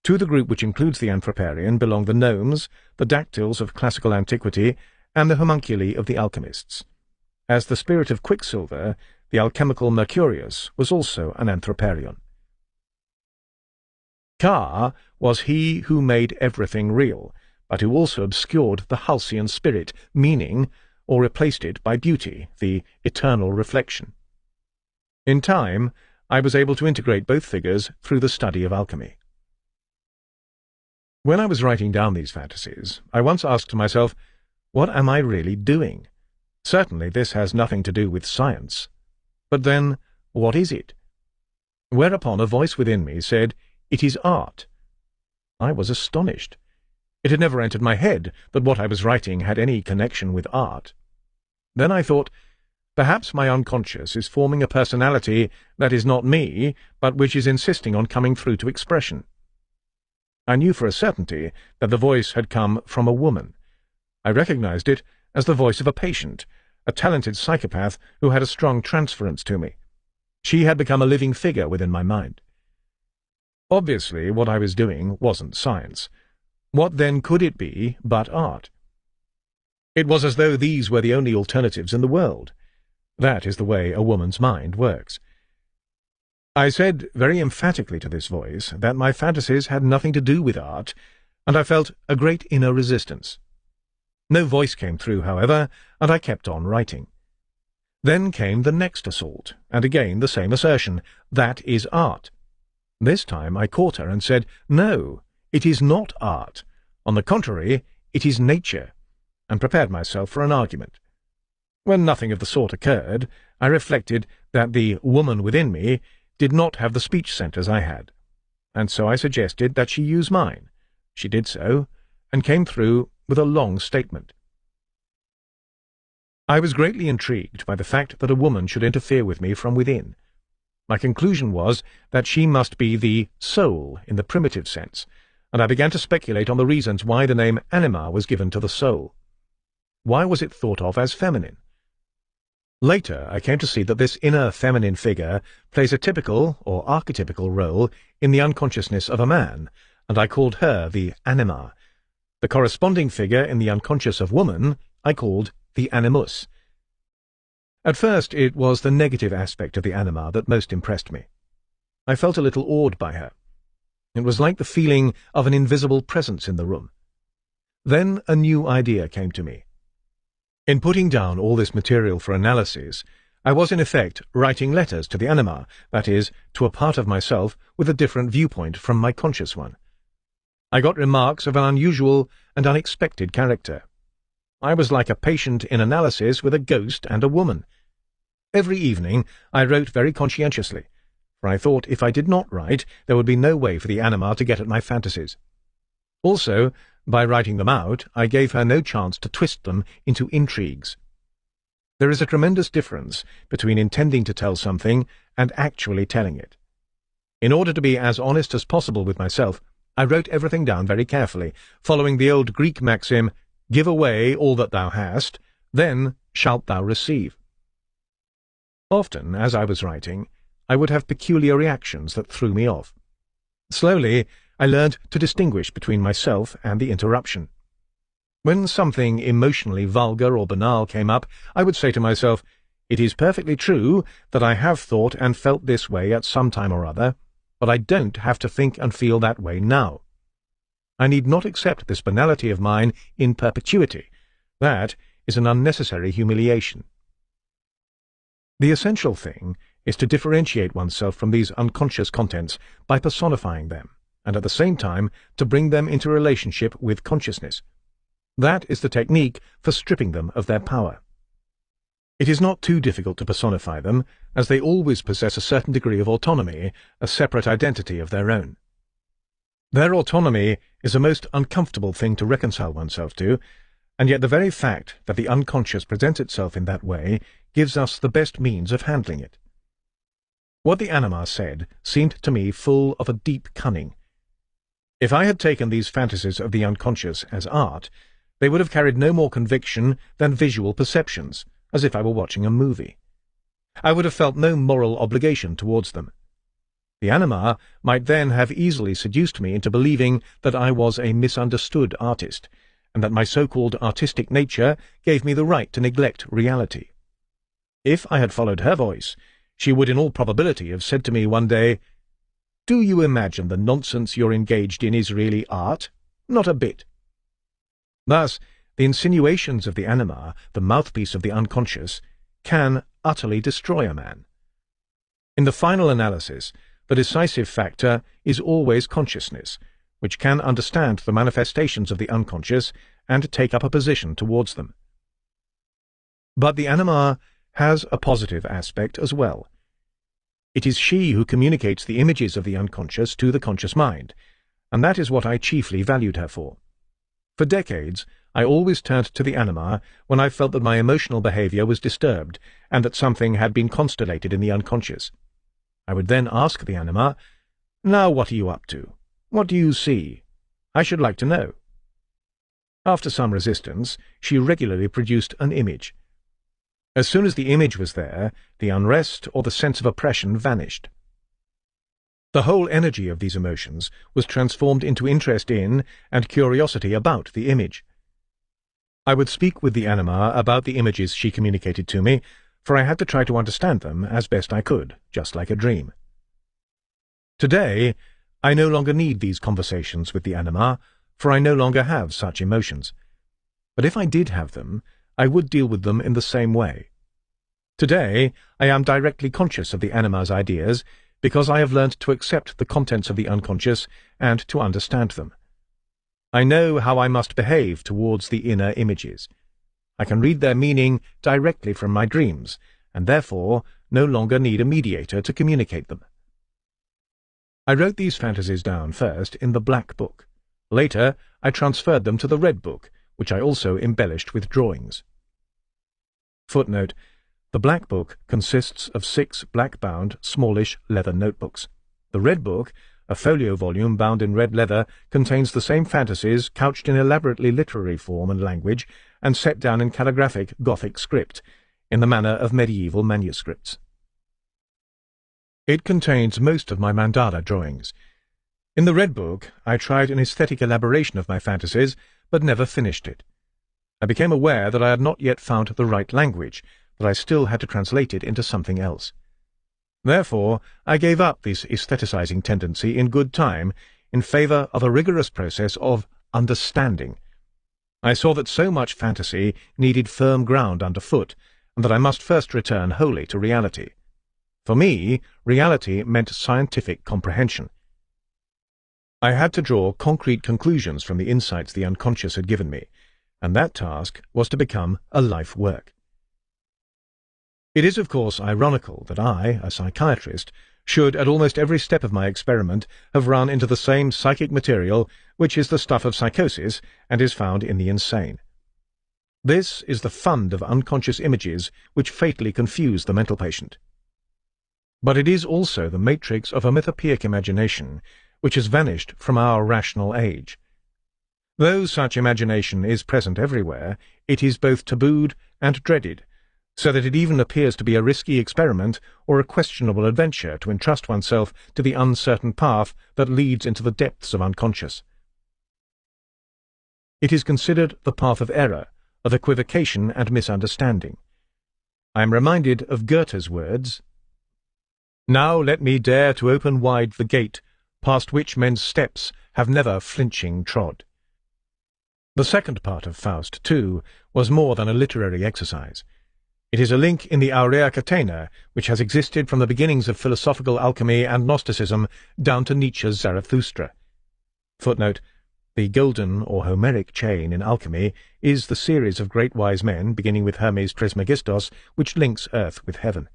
To the group which includes the anthroparion belong the gnomes, the dactyls of classical antiquity, and the homunculi of the alchemists. As the spirit of Quicksilver, the alchemical Mercurius was also an anthroparion. Ka was he who made everything real, but who also obscured the halcyon spirit, meaning, or replaced it by beauty, the eternal reflection. In time, I was able to integrate both figures through the study of alchemy. When I was writing down these fantasies, I once asked myself, what am I really doing? Certainly this has nothing to do with science. But then, what is it? Whereupon a voice within me said, it is art. I was astonished. It had never entered my head that what I was writing had any connection with art. Then I thought, perhaps my unconscious is forming a personality that is not me, but which is insisting on coming through to expression. I knew for a certainty that the voice had come from a woman. I recognized it as the voice of a patient, a talented psychopath who had a strong transference to me. She had become a living figure within my mind. Obviously, what I was doing wasn't science. What then could it be but art? It was as though these were the only alternatives in the world. That is the way a woman's mind works. I said very emphatically to this voice that my fantasies had nothing to do with art, and I felt a great inner resistance. No voice came through, however, and I kept on writing. Then came the next assault, and again the same assertion, that is art. This time I caught her and said, no, it is not art. On the contrary, it is nature, and prepared myself for an argument. When nothing of the sort occurred, I reflected that the woman within me did not have the speech centres I had, and so I suggested that she use mine. She did so, and came through with a long statement. I was greatly intrigued by the fact that a woman should interfere with me from within. My conclusion was that she must be the soul in the primitive sense, and I began to speculate on the reasons why the name anima was given to the soul. Why was it thought of as feminine? Later, I came to see that this inner feminine figure plays a typical or archetypical role in the unconsciousness of a man, and I called her the anima. The corresponding figure in the unconscious of woman I called the animus. At first it was the negative aspect of the anima that most impressed me. I felt a little awed by her. It was like the feeling of an invisible presence in the room. Then a new idea came to me. In putting down all this material for analysis, I was in effect writing letters to the anima, that is, to a part of myself with a different viewpoint from my conscious one. I got remarks of an unusual and unexpected character. I was like a patient in analysis with a ghost and a woman. Every evening I wrote very conscientiously, for I thought if I did not write, there would be no way for the anima to get at my fantasies. Also, by writing them out, I gave her no chance to twist them into intrigues. There is a tremendous difference between intending to tell something and actually telling it. In order to be as honest as possible with myself, I wrote everything down very carefully, following the old Greek maxim, give away all that thou hast, then shalt thou receive. Often, as I was writing, I would have peculiar reactions that threw me off. Slowly, I learned to distinguish between myself and the interruption. When something emotionally vulgar or banal came up, I would say to myself, it is perfectly true that I have thought and felt this way at some time or other, but I don't have to think and feel that way now. I need not accept this banality of mine in perpetuity. That is an unnecessary humiliation. The essential thing is to differentiate oneself from these unconscious contents by personifying them, and at the same time to bring them into relationship with consciousness. That is the technique for stripping them of their power. It is not too difficult to personify them, as they always possess a certain degree of autonomy, a separate identity of their own. Their autonomy is a most uncomfortable thing to reconcile oneself to, and yet the very fact that the unconscious presents itself in that way gives us the best means of handling it. What the anima said seemed to me full of a deep cunning. If I had taken these fantasies of the unconscious as art, they would have carried no more conviction than visual perceptions, as if I were watching a movie. I would have felt no moral obligation towards them. The anima might then have easily seduced me into believing that I was a misunderstood artist, and that my so-called artistic nature gave me the right to neglect reality. If I had followed her voice, she would in all probability have said to me one day, "Do you imagine the nonsense you're engaged in is really art? Not a bit." Thus, the insinuations of the anima, the mouthpiece of the unconscious, can utterly destroy a man. In the final analysis, the decisive factor is always consciousness, which can understand the manifestations of the unconscious and take up a position towards them. But the anima has a positive aspect as well. It is she who communicates the images of the unconscious to the conscious mind, and that is what I chiefly valued her for. For decades, I always turned to the anima when I felt that my emotional behavior was disturbed and that something had been constellated in the unconscious. I would then ask the anima, "Now what are you up to? What do you see? I should like to know." After some resistance, she regularly produced an image. As soon as the image was there, the unrest or the sense of oppression vanished. The whole energy of these emotions was transformed into interest in and curiosity about the image. I would speak with the anima about the images she communicated to me, for I had to try to understand them as best I could, just like a dream. Today, I no longer need these conversations with the anima, for I no longer have such emotions. But if I did have them, I would deal with them in the same way. Today, I am directly conscious of the anima's ideas because I have learnt to accept the contents of the unconscious and to understand them. I know how I must behave towards the inner images. I can read their meaning directly from my dreams, and therefore no longer need a mediator to communicate them. I wrote these fantasies down first in the black book. Later, I transferred them to the red book, which I also embellished with drawings. Footnote: the black book consists of 6 black-bound, smallish leather notebooks. The red book, a folio volume bound in red leather, contains the same fantasies couched in elaborately literary form and language and set down in calligraphic Gothic script, in the manner of medieval manuscripts. It contains most of my mandala drawings. In the red book, I tried an aesthetic elaboration of my fantasies, but never finished it. I became aware that I had not yet found the right language, that I still had to translate it into something else. Therefore, I gave up this aestheticizing tendency in good time in favor of a rigorous process of understanding. I saw that so much fantasy needed firm ground underfoot, and that I must first return wholly to reality. For me, reality meant scientific comprehension. I had to draw concrete conclusions from the insights the unconscious had given me, and that task was to become a life work. It is, of course, ironical that I, a psychiatrist, should, at almost every step of my experiment, have run into the same psychic material which is the stuff of psychosis and is found in the insane. This is the fund of unconscious images which fatally confuse the mental patient. But it is also the matrix of a mythopoeic imagination which has vanished from our rational age. Though such imagination is present everywhere, it is both tabooed and dreaded, so that it even appears to be a risky experiment or a questionable adventure to entrust oneself to the uncertain path that leads into the depths of unconscious. It is considered the path of error, of equivocation and misunderstanding. I am reminded of Goethe's words, "Now let me dare to open wide the gate, past which men's steps have never flinching trod." The second part of Faust, too, was more than a literary exercise. It is a link in the Aurea Catena, which has existed from the beginnings of philosophical alchemy and Gnosticism down to Nietzsche's Zarathustra. Footnote: the golden or Homeric chain in alchemy is the series of great wise men, beginning with Hermes Trismegistos, which links earth with heaven.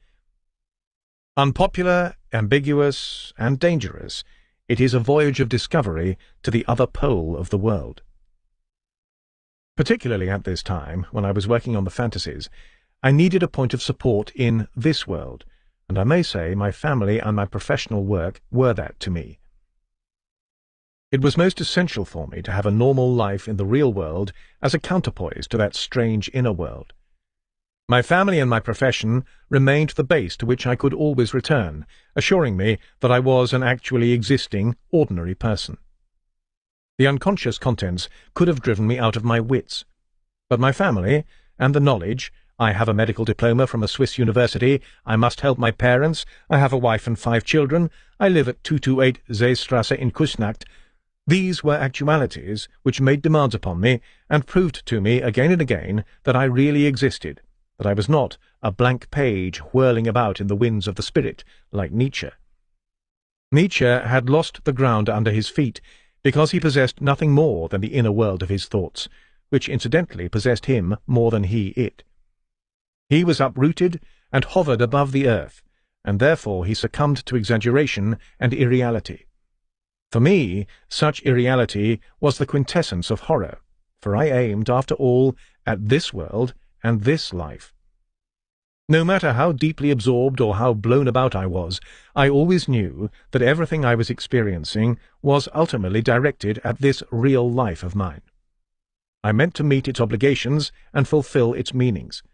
Unpopular, ambiguous, and dangerous, it is a voyage of discovery to the other pole of the world. Particularly at this time, when I was working on the fantasies, I needed a point of support in this world, and I may say my family and my professional work were that to me. It was most essential for me to have a normal life in the real world as a counterpoise to that strange inner world. My family and my profession remained the base to which I could always return, assuring me that I was an actually existing, ordinary person. The unconscious contents could have driven me out of my wits, but my family, and the knowledge, I have a medical diploma from a Swiss university, I must help my parents, I have a wife and 5 children, I live at 228 Seestrasse in Kusnacht, these were actualities which made demands upon me and proved to me again and again that I really existed, that I was not a blank page whirling about in the winds of the spirit, like Nietzsche. Nietzsche had lost the ground under his feet because he possessed nothing more than the inner world of his thoughts, which incidentally possessed him more than he it. He was uprooted and hovered above the earth, and therefore he succumbed to exaggeration and irreality. For me, such irreality was the quintessence of horror, for I aimed, after all, at this world and this life. No matter how deeply absorbed or how blown about I was, I always knew that everything I was experiencing was ultimately directed at this real life of mine. I meant to meet its obligations and fulfill its meanings.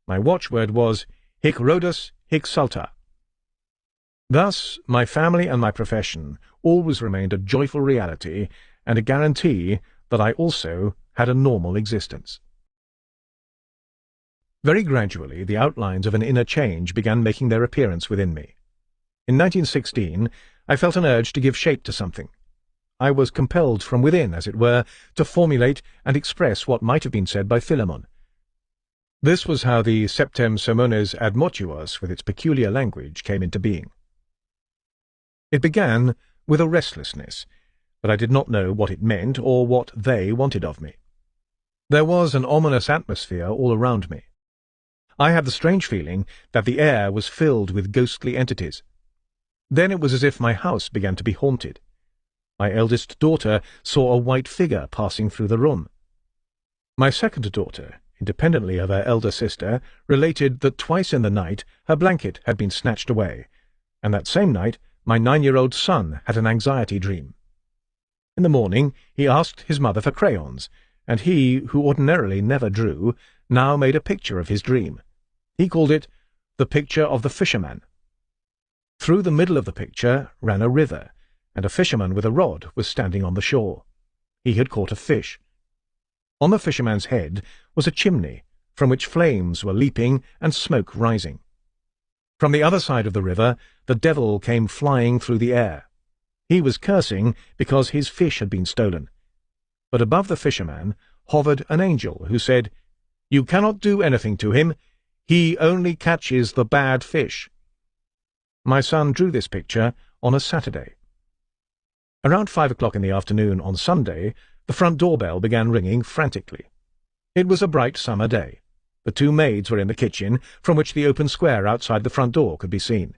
My watchword was hic Rhodus, hic Salta. Thus, my family and my profession always remained a joyful reality and a guarantee that I also had a normal existence. Very gradually, the outlines of an inner change began making their appearance within me. In 1916, I felt an urge to give shape to something. I was compelled from within, as it were, to formulate and express what might have been said by Philemon. This was how the Septem Sermones ad Motuos, with its peculiar language, came into being. It began with a restlessness, but I did not know what it meant or what they wanted of me. There was an ominous atmosphere all around me. I had the strange feeling that the air was filled with ghostly entities. Then it was as if my house began to be haunted. My eldest daughter saw a white figure passing through the room. My second daughter, independently of her elder sister, related that twice in the night her blanket had been snatched away, and that same night my 9-year-old son had an anxiety dream. In the morning he asked his mother for crayons, and he, who ordinarily never drew, now made a picture of his dream. He called it the picture of the fisherman. Through the middle of the picture ran a river, and a fisherman with a rod was standing on the shore. He had caught a fish. On the fisherman's head was a chimney, from which flames were leaping and smoke rising. From the other side of the river the devil came flying through the air. He was cursing because his fish had been stolen. But above the fisherman hovered an angel who said, "You cannot do anything to him. He only catches the bad fish." My son drew this picture on a Saturday. Around 5 o'clock in the afternoon on Sunday, the front doorbell began ringing frantically. It was a bright summer day. The 2 maids were in the kitchen, from which the open square outside the front door could be seen.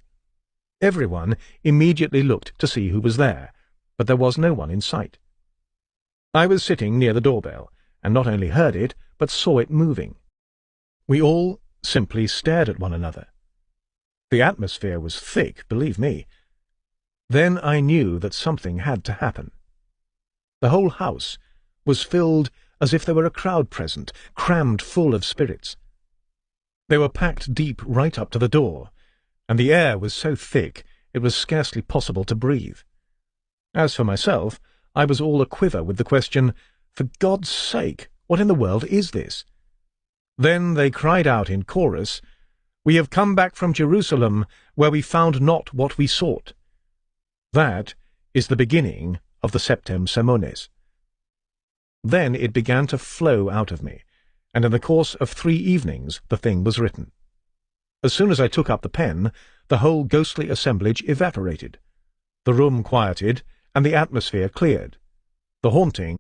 Everyone immediately looked to see who was there, but there was no one in sight. I was sitting near the doorbell, and not only heard it, but saw it moving. We all simply stared at one another. The atmosphere was thick, believe me. Then I knew that something had to happen. The whole house was filled as if there were a crowd present, crammed full of spirits. They were packed deep right up to the door, and the air was so thick it was scarcely possible to breathe. As for myself, I was all a-quiver with the question, "For God's sake, what in the world is this?" Then they cried out in chorus, "We have come back from Jerusalem, where we found not what we sought." That is the beginning of the Septem Sermones. Then it began to flow out of me, and in the course of 3 evenings the thing was written. As soon as I took up the pen, the whole ghostly assemblage evaporated. The room quieted, and the atmosphere cleared. The haunting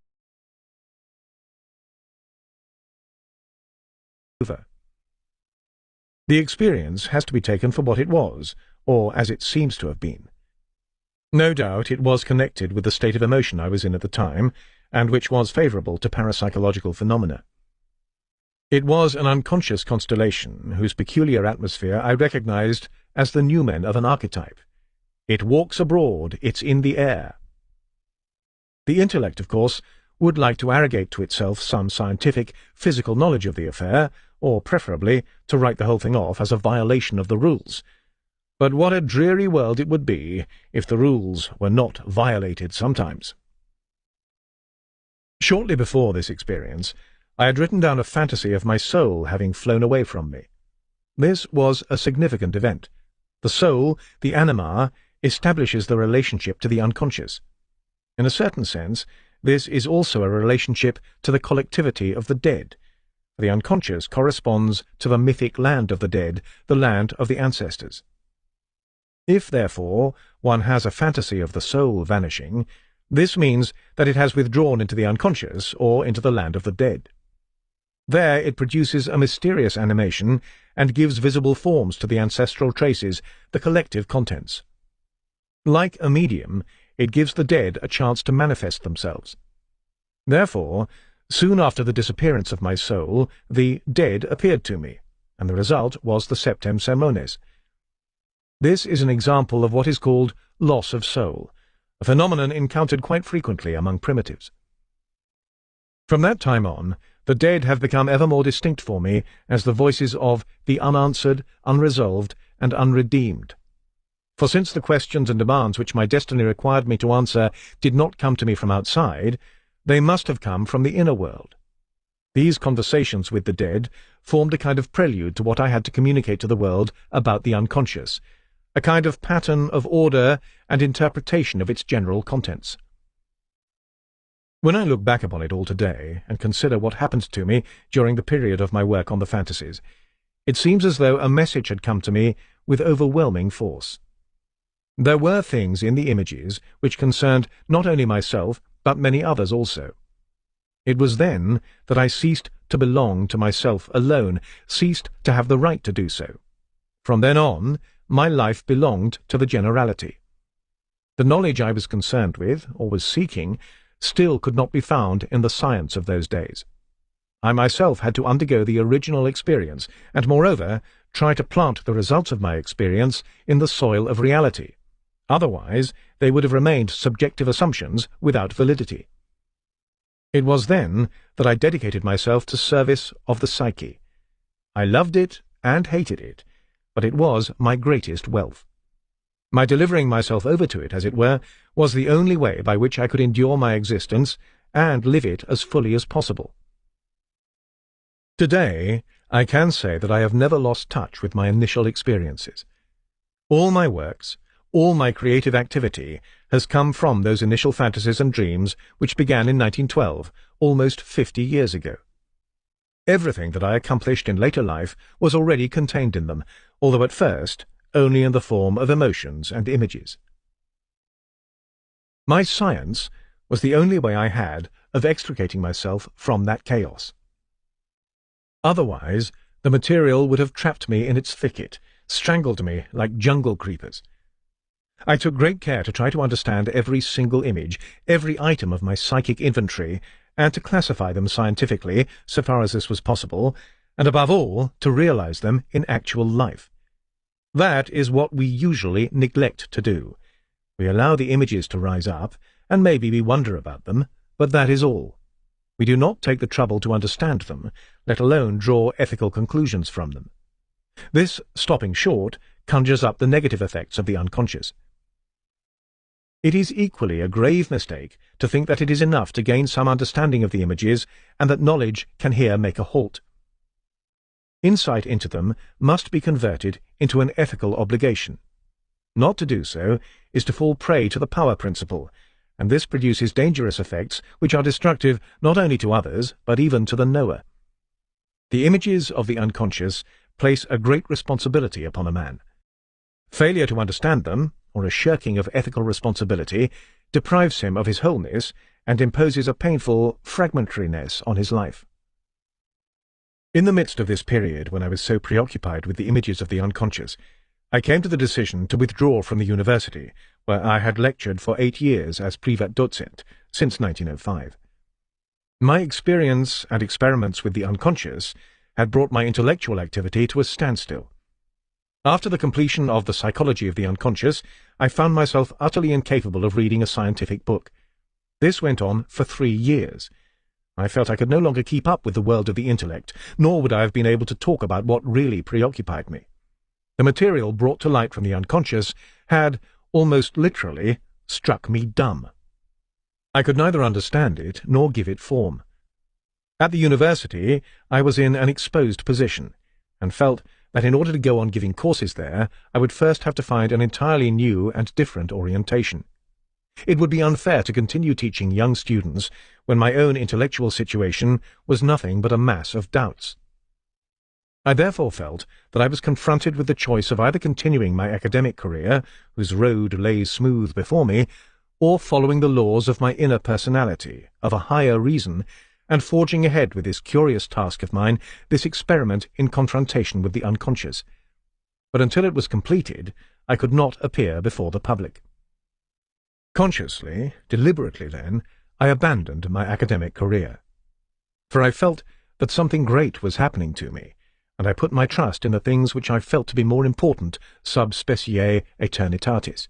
over. The experience has to be taken for what it was, or as it seems to have been. No doubt it was connected with the state of emotion I was in at the time, and which was favourable to parapsychological phenomena. It was an unconscious constellation whose peculiar atmosphere I recognized as the numen of an archetype. It walks abroad, it's in the air. The intellect, of course, would like to arrogate to itself some scientific, physical knowledge of the affair, or preferably to write the whole thing off as a violation of the rules. But what a dreary world it would be if the rules were not violated sometimes. Shortly before this experience, I had written down a fantasy of my soul having flown away from me. This was a significant event. The soul, the anima, establishes the relationship to the unconscious. In a certain sense, this is also a relationship to the collectivity of the dead. The unconscious corresponds to the mythic land of the dead, the land of the ancestors. If, therefore, one has a fantasy of the soul vanishing, this means that it has withdrawn into the unconscious or into the land of the dead. There it produces a mysterious animation and gives visible forms to the ancestral traces, the collective contents. Like a medium, it gives the dead a chance to manifest themselves. Therefore, soon after the disappearance of my soul, the dead appeared to me, and the result was the Septem Sermones. This is an example of what is called loss of soul, a phenomenon encountered quite frequently among primitives. From that time on, the dead have become ever more distinct for me as the voices of the unanswered, unresolved, and unredeemed. For since the questions and demands which my destiny required me to answer did not come to me from outside, they must have come from the inner world. These conversations with the dead formed a kind of prelude to what I had to communicate to the world about the unconscious, a kind of pattern of order and interpretation of its general contents. When I look back upon it all today and consider what happened to me during the period of my work on the fantasies, it seems as though a message had come to me with overwhelming force. There were things in the images which concerned not only myself, but many others also. It was then that I ceased to belong to myself alone, ceased to have the right to do so. From then on, my life belonged to the generality. The knowledge I was concerned with, or was seeking, still could not be found in the science of those days. I myself had to undergo the original experience, and moreover, try to plant the results of my experience in the soil of reality. Otherwise, they would have remained subjective assumptions without validity. It was then that I dedicated myself to service of the psyche. I loved it and hated it, but it was my greatest wealth. My delivering myself over to it, as it were, was the only way by which I could endure my existence and live it as fully as possible. Today, I can say that I have never lost touch with my initial experiences. All my works, all my creative activity has come from those initial fantasies and dreams which began in 1912, almost 50 years ago. Everything that I accomplished in later life was already contained in them, although at first only in the form of emotions and images. My science was the only way I had of extricating myself from that chaos. Otherwise, the material would have trapped me in its thicket, strangled me like jungle creepers. I took great care to try to understand every single image, every item of my psychic inventory, and to classify them scientifically, so far as this was possible, and above all, to realize them in actual life. That is what we usually neglect to do. We allow the images to rise up, and maybe we wonder about them, but that is all. We do not take the trouble to understand them, let alone draw ethical conclusions from them. This stopping short conjures up the negative effects of the unconscious. It is equally a grave mistake to think that it is enough to gain some understanding of the images and that knowledge can here make a halt. Insight into them must be converted into an ethical obligation. Not to do so is to fall prey to the power principle, and this produces dangerous effects which are destructive not only to others, but even to the knower. The images of the unconscious place a great responsibility upon a man. Failure to understand them, or a shirking of ethical responsibility, deprives him of his wholeness and imposes a painful fragmentariness on his life. In the midst of this period, when I was so preoccupied with the images of the unconscious, I came to the decision to withdraw from the university, where I had lectured for 8 years as Privatdozent since 1905. My experience and experiments with the unconscious had brought my intellectual activity to a standstill. After the completion of The Psychology of the Unconscious, I found myself utterly incapable of reading a scientific book. This went on for 3 years. I felt I could no longer keep up with the world of the intellect, nor would I have been able to talk about what really preoccupied me. The material brought to light from the unconscious had, almost literally, struck me dumb. I could neither understand it nor give it form. At the university, I was in an exposed position, and felt that in order to go on giving courses there, I would first have to find an entirely new and different orientation. It would be unfair to continue teaching young students when my own intellectual situation was nothing but a mass of doubts. I therefore felt that I was confronted with the choice of either continuing my academic career, whose road lay smooth before me, or following the laws of my inner personality, of a higher reason, and forging ahead with this curious task of mine, this experiment in confrontation with the unconscious. But until it was completed, I could not appear before the public. Consciously, deliberately then, I abandoned my academic career. For I felt that something great was happening to me, and I put my trust in the things which I felt to be more important sub specie aeternitatis.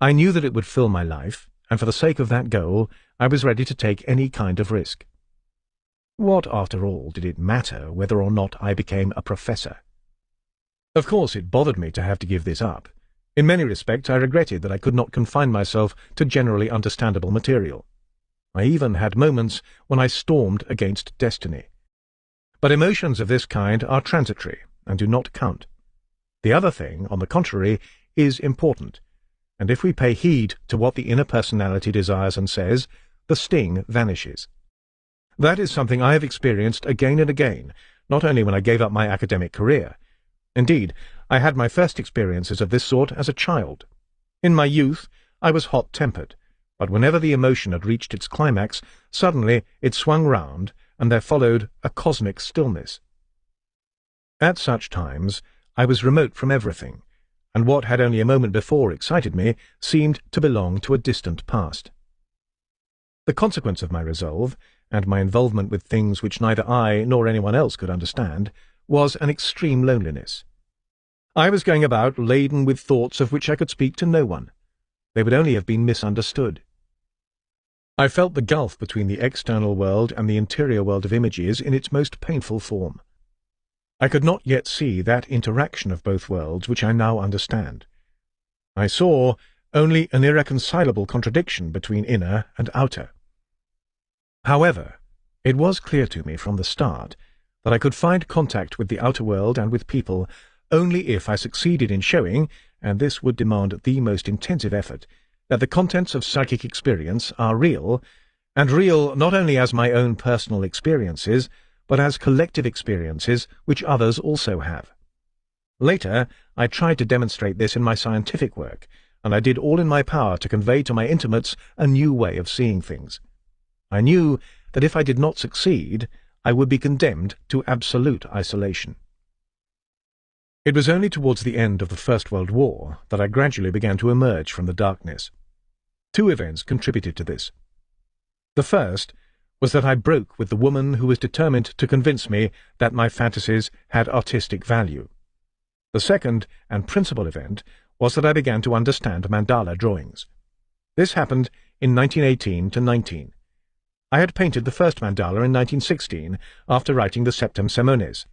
I knew that it would fill my life, and for the sake of that goal, I was ready to take any kind of risk. What, after all, did it matter whether or not I became a professor? Of course, it bothered me to have to give this up. In many respects, I regretted that I could not confine myself to generally understandable material. I even had moments when I stormed against destiny. But emotions of this kind are transitory and do not count. The other thing, on the contrary, is important, and if we pay heed to what the inner personality desires and says, the sting vanishes. That is something I have experienced again and again, not only when I gave up my academic career. Indeed, I had my first experiences of this sort as a child. In my youth, I was hot-tempered, but whenever the emotion had reached its climax, suddenly it swung round, and there followed a cosmic stillness. At such times, I was remote from everything, and what had only a moment before excited me seemed to belong to a distant past. The consequence of my resolve, and my involvement with things which neither I nor anyone else could understand, was an extreme loneliness. I was going about laden with thoughts of which I could speak to no one. They would only have been misunderstood. I felt the gulf between the external world and the interior world of images in its most painful form. I could not yet see that interaction of both worlds which I now understand. I saw only an irreconcilable contradiction between inner and outer. However, it was clear to me from the start that I could find contact with the outer world and with people only if I succeeded in showing, and this would demand the most intensive effort, that the contents of psychic experience are real, and real not only as my own personal experiences, but as collective experiences which others also have. Later, I tried to demonstrate this in my scientific work, and I did all in my power to convey to my intimates a new way of seeing things. I knew that if I did not succeed, I would be condemned to absolute isolation. It was only towards the end of the First World War that I gradually began to emerge from the darkness. 2 events contributed to this. The first was that I broke with the woman who was determined to convince me that my fantasies had artistic value. The second and principal event was that I began to understand mandala drawings. This happened in 1918-19. I had painted the first mandala in 1916 after writing the Septem Semones.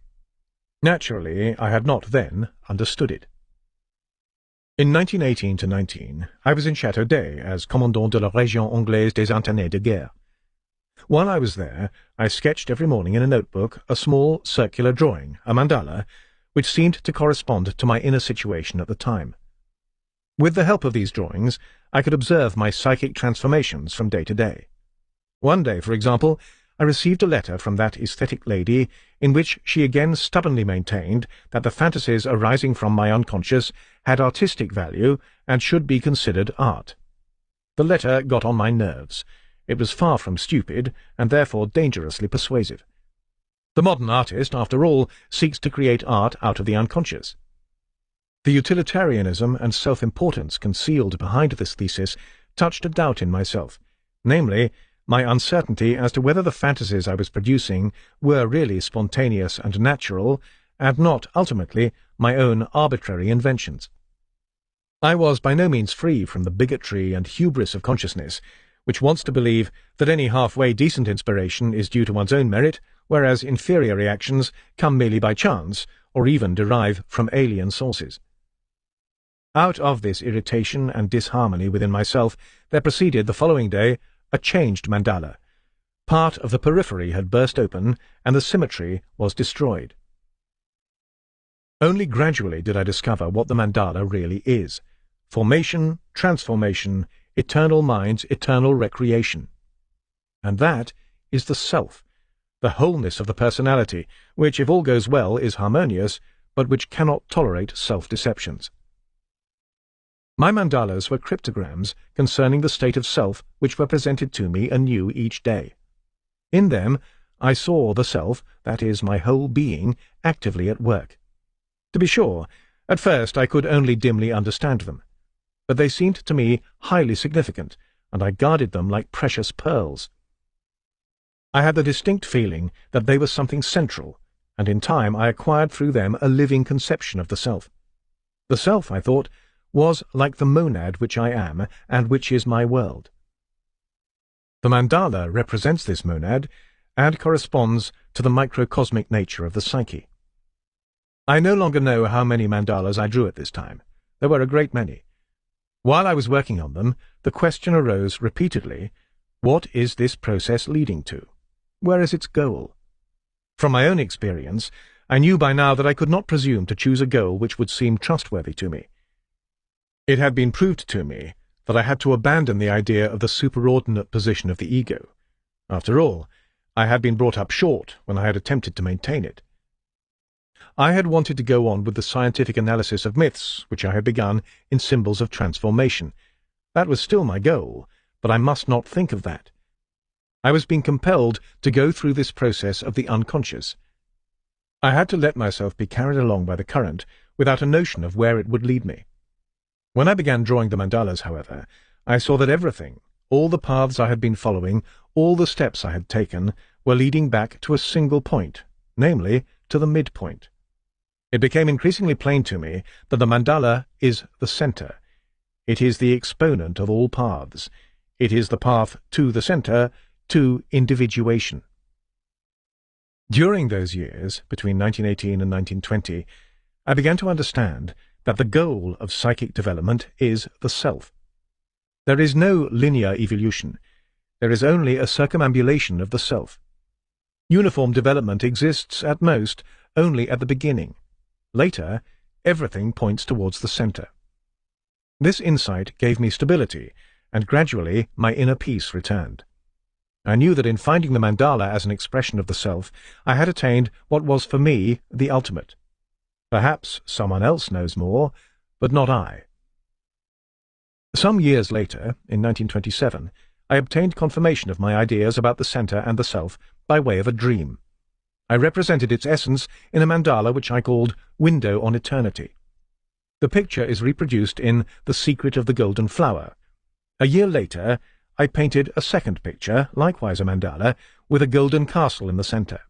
Naturally, I had not then understood it. In 1918-19, I was in Château d'Ay as commandant de la Région Anglaise des Internés de Guerre. While I was there, I sketched every morning in a notebook a small circular drawing, a mandala, which seemed to correspond to my inner situation at the time. With the help of these drawings, I could observe my psychic transformations from day to day. One day, for example, I received a letter from that aesthetic lady in which she again stubbornly maintained that the fantasies arising from my unconscious had artistic value and should be considered art. The letter got on my nerves. It was far from stupid, and therefore dangerously persuasive. The modern artist, after all, seeks to create art out of the unconscious. The utilitarianism and self-importance concealed behind this thesis touched a doubt in myself, namely, my uncertainty as to whether the fantasies I was producing were really spontaneous and natural, and not, ultimately, my own arbitrary inventions. I was by no means free from the bigotry and hubris of consciousness, which wants to believe that any halfway decent inspiration is due to one's own merit, whereas inferior reactions come merely by chance, or even derive from alien sources. Out of this irritation and disharmony within myself, there proceeded the following day a changed mandala. Part of the periphery had burst open, and the symmetry was destroyed. Only gradually did I discover what the mandala really is: formation, transformation, eternal mind's eternal recreation. And that is the self, the wholeness of the personality, which, if all goes well, is harmonious, but which cannot tolerate self-deceptions. My mandalas were cryptograms concerning the state of self which were presented to me anew each day. In them I saw the self, that is, my whole being, actively at work. To be sure, at first I could only dimly understand them, but they seemed to me highly significant, and I guarded them like precious pearls. I had the distinct feeling that they were something central, and in time I acquired through them a living conception of the self. The self, I thought, was like the monad which I am, and which is my world. The mandala represents this monad, and corresponds to the microcosmic nature of the psyche. I no longer know how many mandalas I drew at this time. There were a great many. While I was working on them, the question arose repeatedly, what is this process leading to? Where is its goal? From my own experience, I knew by now that I could not presume to choose a goal which would seem trustworthy to me. It had been proved to me that I had to abandon the idea of the superordinate position of the ego. After all, I had been brought up short when I had attempted to maintain it. I had wanted to go on with the scientific analysis of myths, which I had begun in Symbols of Transformation. That was still my goal, but I must not think of that. I was being compelled to go through this process of the unconscious. I had to let myself be carried along by the current without a notion of where it would lead me. When I began drawing the mandalas, however, I saw that everything, all the paths I had been following, all the steps I had taken, were leading back to a single point, namely, to the midpoint. It became increasingly plain to me that the mandala is the centre. It is the exponent of all paths. It is the path to the centre, to individuation. During those years, between 1918 and 1920, I began to understand that the goal of psychic development is the self. There is no linear evolution. There is only a circumambulation of the self. Uniform development exists, at most, only at the beginning. Later, everything points towards the centre. This insight gave me stability, and gradually my inner peace returned. I knew that in finding the mandala as an expression of the self, I had attained what was for me the ultimate. Perhaps someone else knows more, but not I. Some years later, in 1927, I obtained confirmation of my ideas about the centre and the self by way of a dream. I represented its essence in a mandala which I called Window on Eternity. The picture is reproduced in The Secret of the Golden Flower. A year later, I painted a second picture, likewise a mandala, with a golden castle in the centre.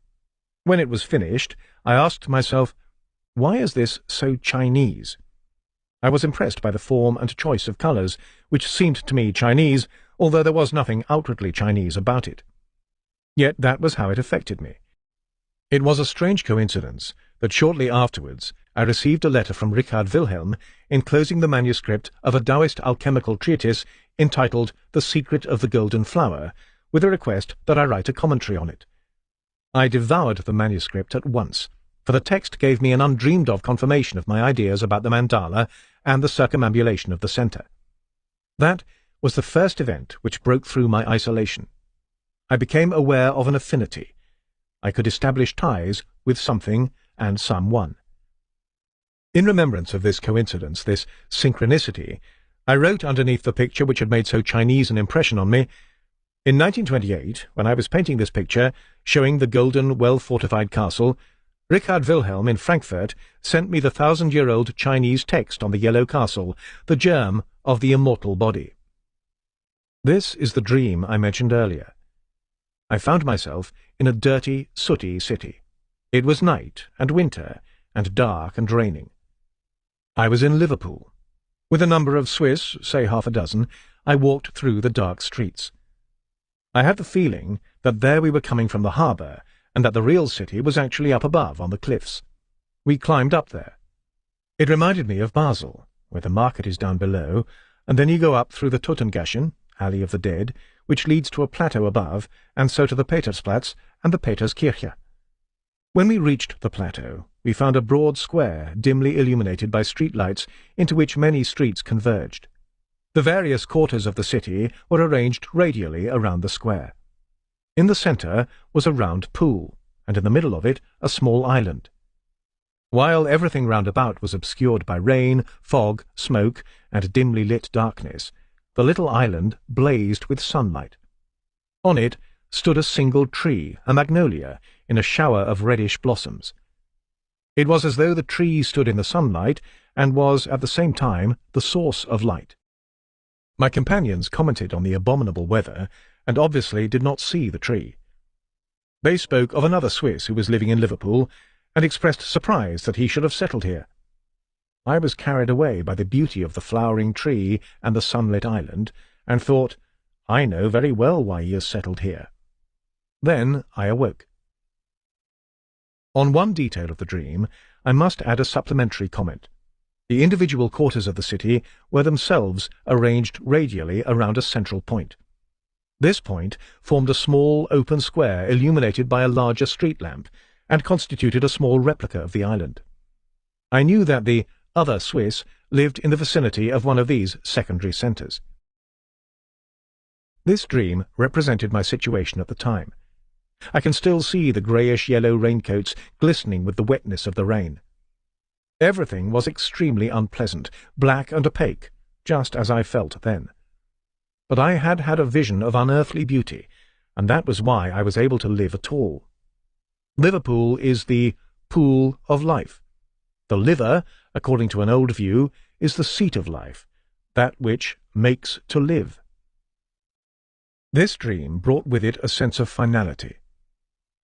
When it was finished, I asked myself, why is this so Chinese? I was impressed by the form and choice of colours, which seemed to me Chinese, although there was nothing outwardly Chinese about it. Yet that was how it affected me. It was a strange coincidence that shortly afterwards I received a letter from Richard Wilhelm enclosing the manuscript of a Taoist alchemical treatise entitled The Secret of the Golden Flower, with a request that I write a commentary on it. I devoured the manuscript at once, for the text gave me an undreamed-of confirmation of my ideas about the mandala and the circumambulation of the centre. That was the first event which broke through my isolation. I became aware of an affinity. I could establish ties with something and someone. In remembrance of this coincidence, this synchronicity, I wrote underneath the picture which had made so Chinese an impression on me, in 1928, when I was painting this picture, showing the golden, well-fortified castle, Richard Wilhelm in Frankfurt sent me the 1,000-year-old Chinese text on the yellow castle, the germ of the immortal body. This is the dream I mentioned earlier. I found myself in a dirty, sooty city. It was night and winter and dark and raining. I was in Liverpool. With a number of Swiss, say half a dozen, I walked through the dark streets. I had the feeling that there we were coming from the harbour, and that the real city was actually up above on the cliffs. We climbed up there. It reminded me of Basel, where the market is down below, and then you go up through the Totengassen, Alley of the Dead, which leads to a plateau above, and so to the Petersplatz and the Peterskirche. When we reached the plateau, we found a broad square dimly illuminated by streetlights into which many streets converged. The various quarters of the city were arranged radially around the square. In the centre was a round pool, and in the middle of it a small island. While everything round about was obscured by rain, fog, smoke, and dimly lit darkness, the little island blazed with sunlight. On it stood a single tree, a magnolia, in a shower of reddish blossoms. It was as though the tree stood in the sunlight and was, at the same time, the source of light. My companions commented on the abominable weather, and obviously did not see the tree. They spoke of another Swiss who was living in Liverpool, and expressed surprise that he should have settled here. I was carried away by the beauty of the flowering tree and the sunlit island, and thought, I know very well why he has settled here. Then I awoke. On one detail of the dream, I must add a supplementary comment. The individual quarters of the city were themselves arranged radially around a central point. This point formed a small open square illuminated by a larger street lamp, and constituted a small replica of the island. I knew that the other Swiss lived in the vicinity of one of these secondary centres. This dream represented my situation at the time. I can still see the greyish-yellow raincoats glistening with the wetness of the rain. Everything was extremely unpleasant, black and opaque, just as I felt then. But I had had a vision of unearthly beauty, and that was why I was able to live at all. Liverpool is the pool of life. The liver, according to an old view, is the seat of life, that which makes to live. This dream brought with it a sense of finality.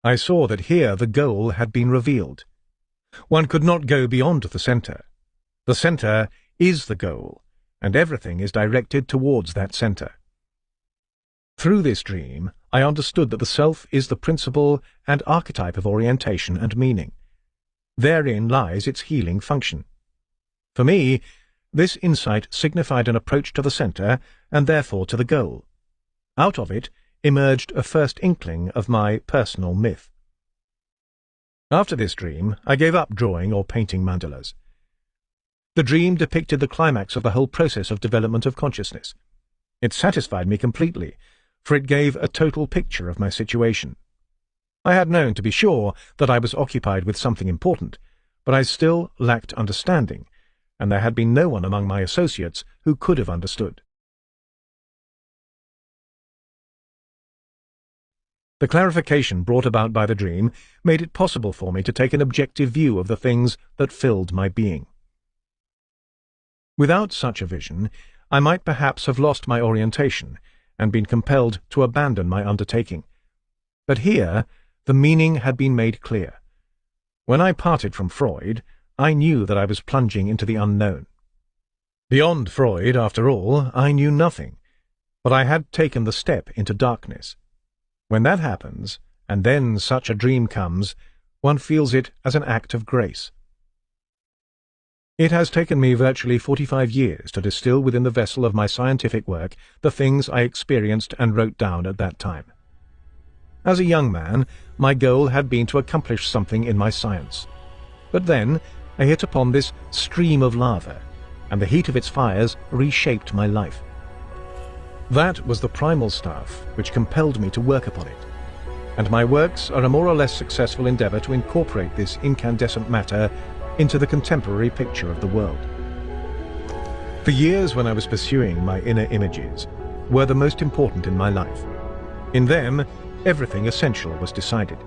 I saw that here the goal had been revealed. One could not go beyond the centre. The centre is the goal, and everything is directed towards that centre. Through this dream, I understood that the self is the principle and archetype of orientation and meaning. Therein lies its healing function. For me, this insight signified an approach to the centre, and therefore to the goal. Out of it emerged a first inkling of my personal myth. After this dream, I gave up drawing or painting mandalas. The dream depicted the climax of the whole process of development of consciousness. It satisfied me completely, for it gave a total picture of my situation. I had known, to be sure, that I was occupied with something important, but I still lacked understanding, and there had been no one among my associates who could have understood. The clarification brought about by the dream made it possible for me to take an objective view of the things that filled my being. Without such a vision, I might perhaps have lost my orientation and been compelled to abandon my undertaking. But here the meaning had been made clear. When I parted from Freud, I knew that I was plunging into the unknown. Beyond Freud, after all, I knew nothing, but I had taken the step into darkness. When that happens, and then such a dream comes, one feels it as an act of grace. It has taken me virtually 45 years to distill within the vessel of my scientific work the things I experienced and wrote down at that time. As a young man, my goal had been to accomplish something in my science. But then I hit upon this stream of lava, and the heat of its fires reshaped my life. That was the primal stuff which compelled me to work upon it, and my works are a more or less successful endeavour to incorporate this incandescent matter into the contemporary picture of the world. The years when I was pursuing my inner images were the most important in my life. In them, everything essential was decided.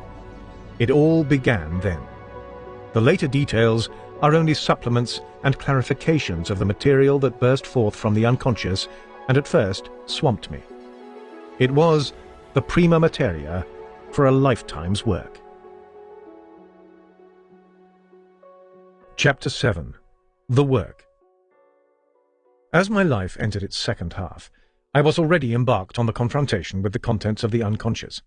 It all began then. The later details are only supplements and clarifications of the material that burst forth from the unconscious and at first swamped me. It was the prima materia for a lifetime's work. Chapter 7. The Work. As my life entered its second half, I was already embarked on the confrontation with the contents of the unconscious.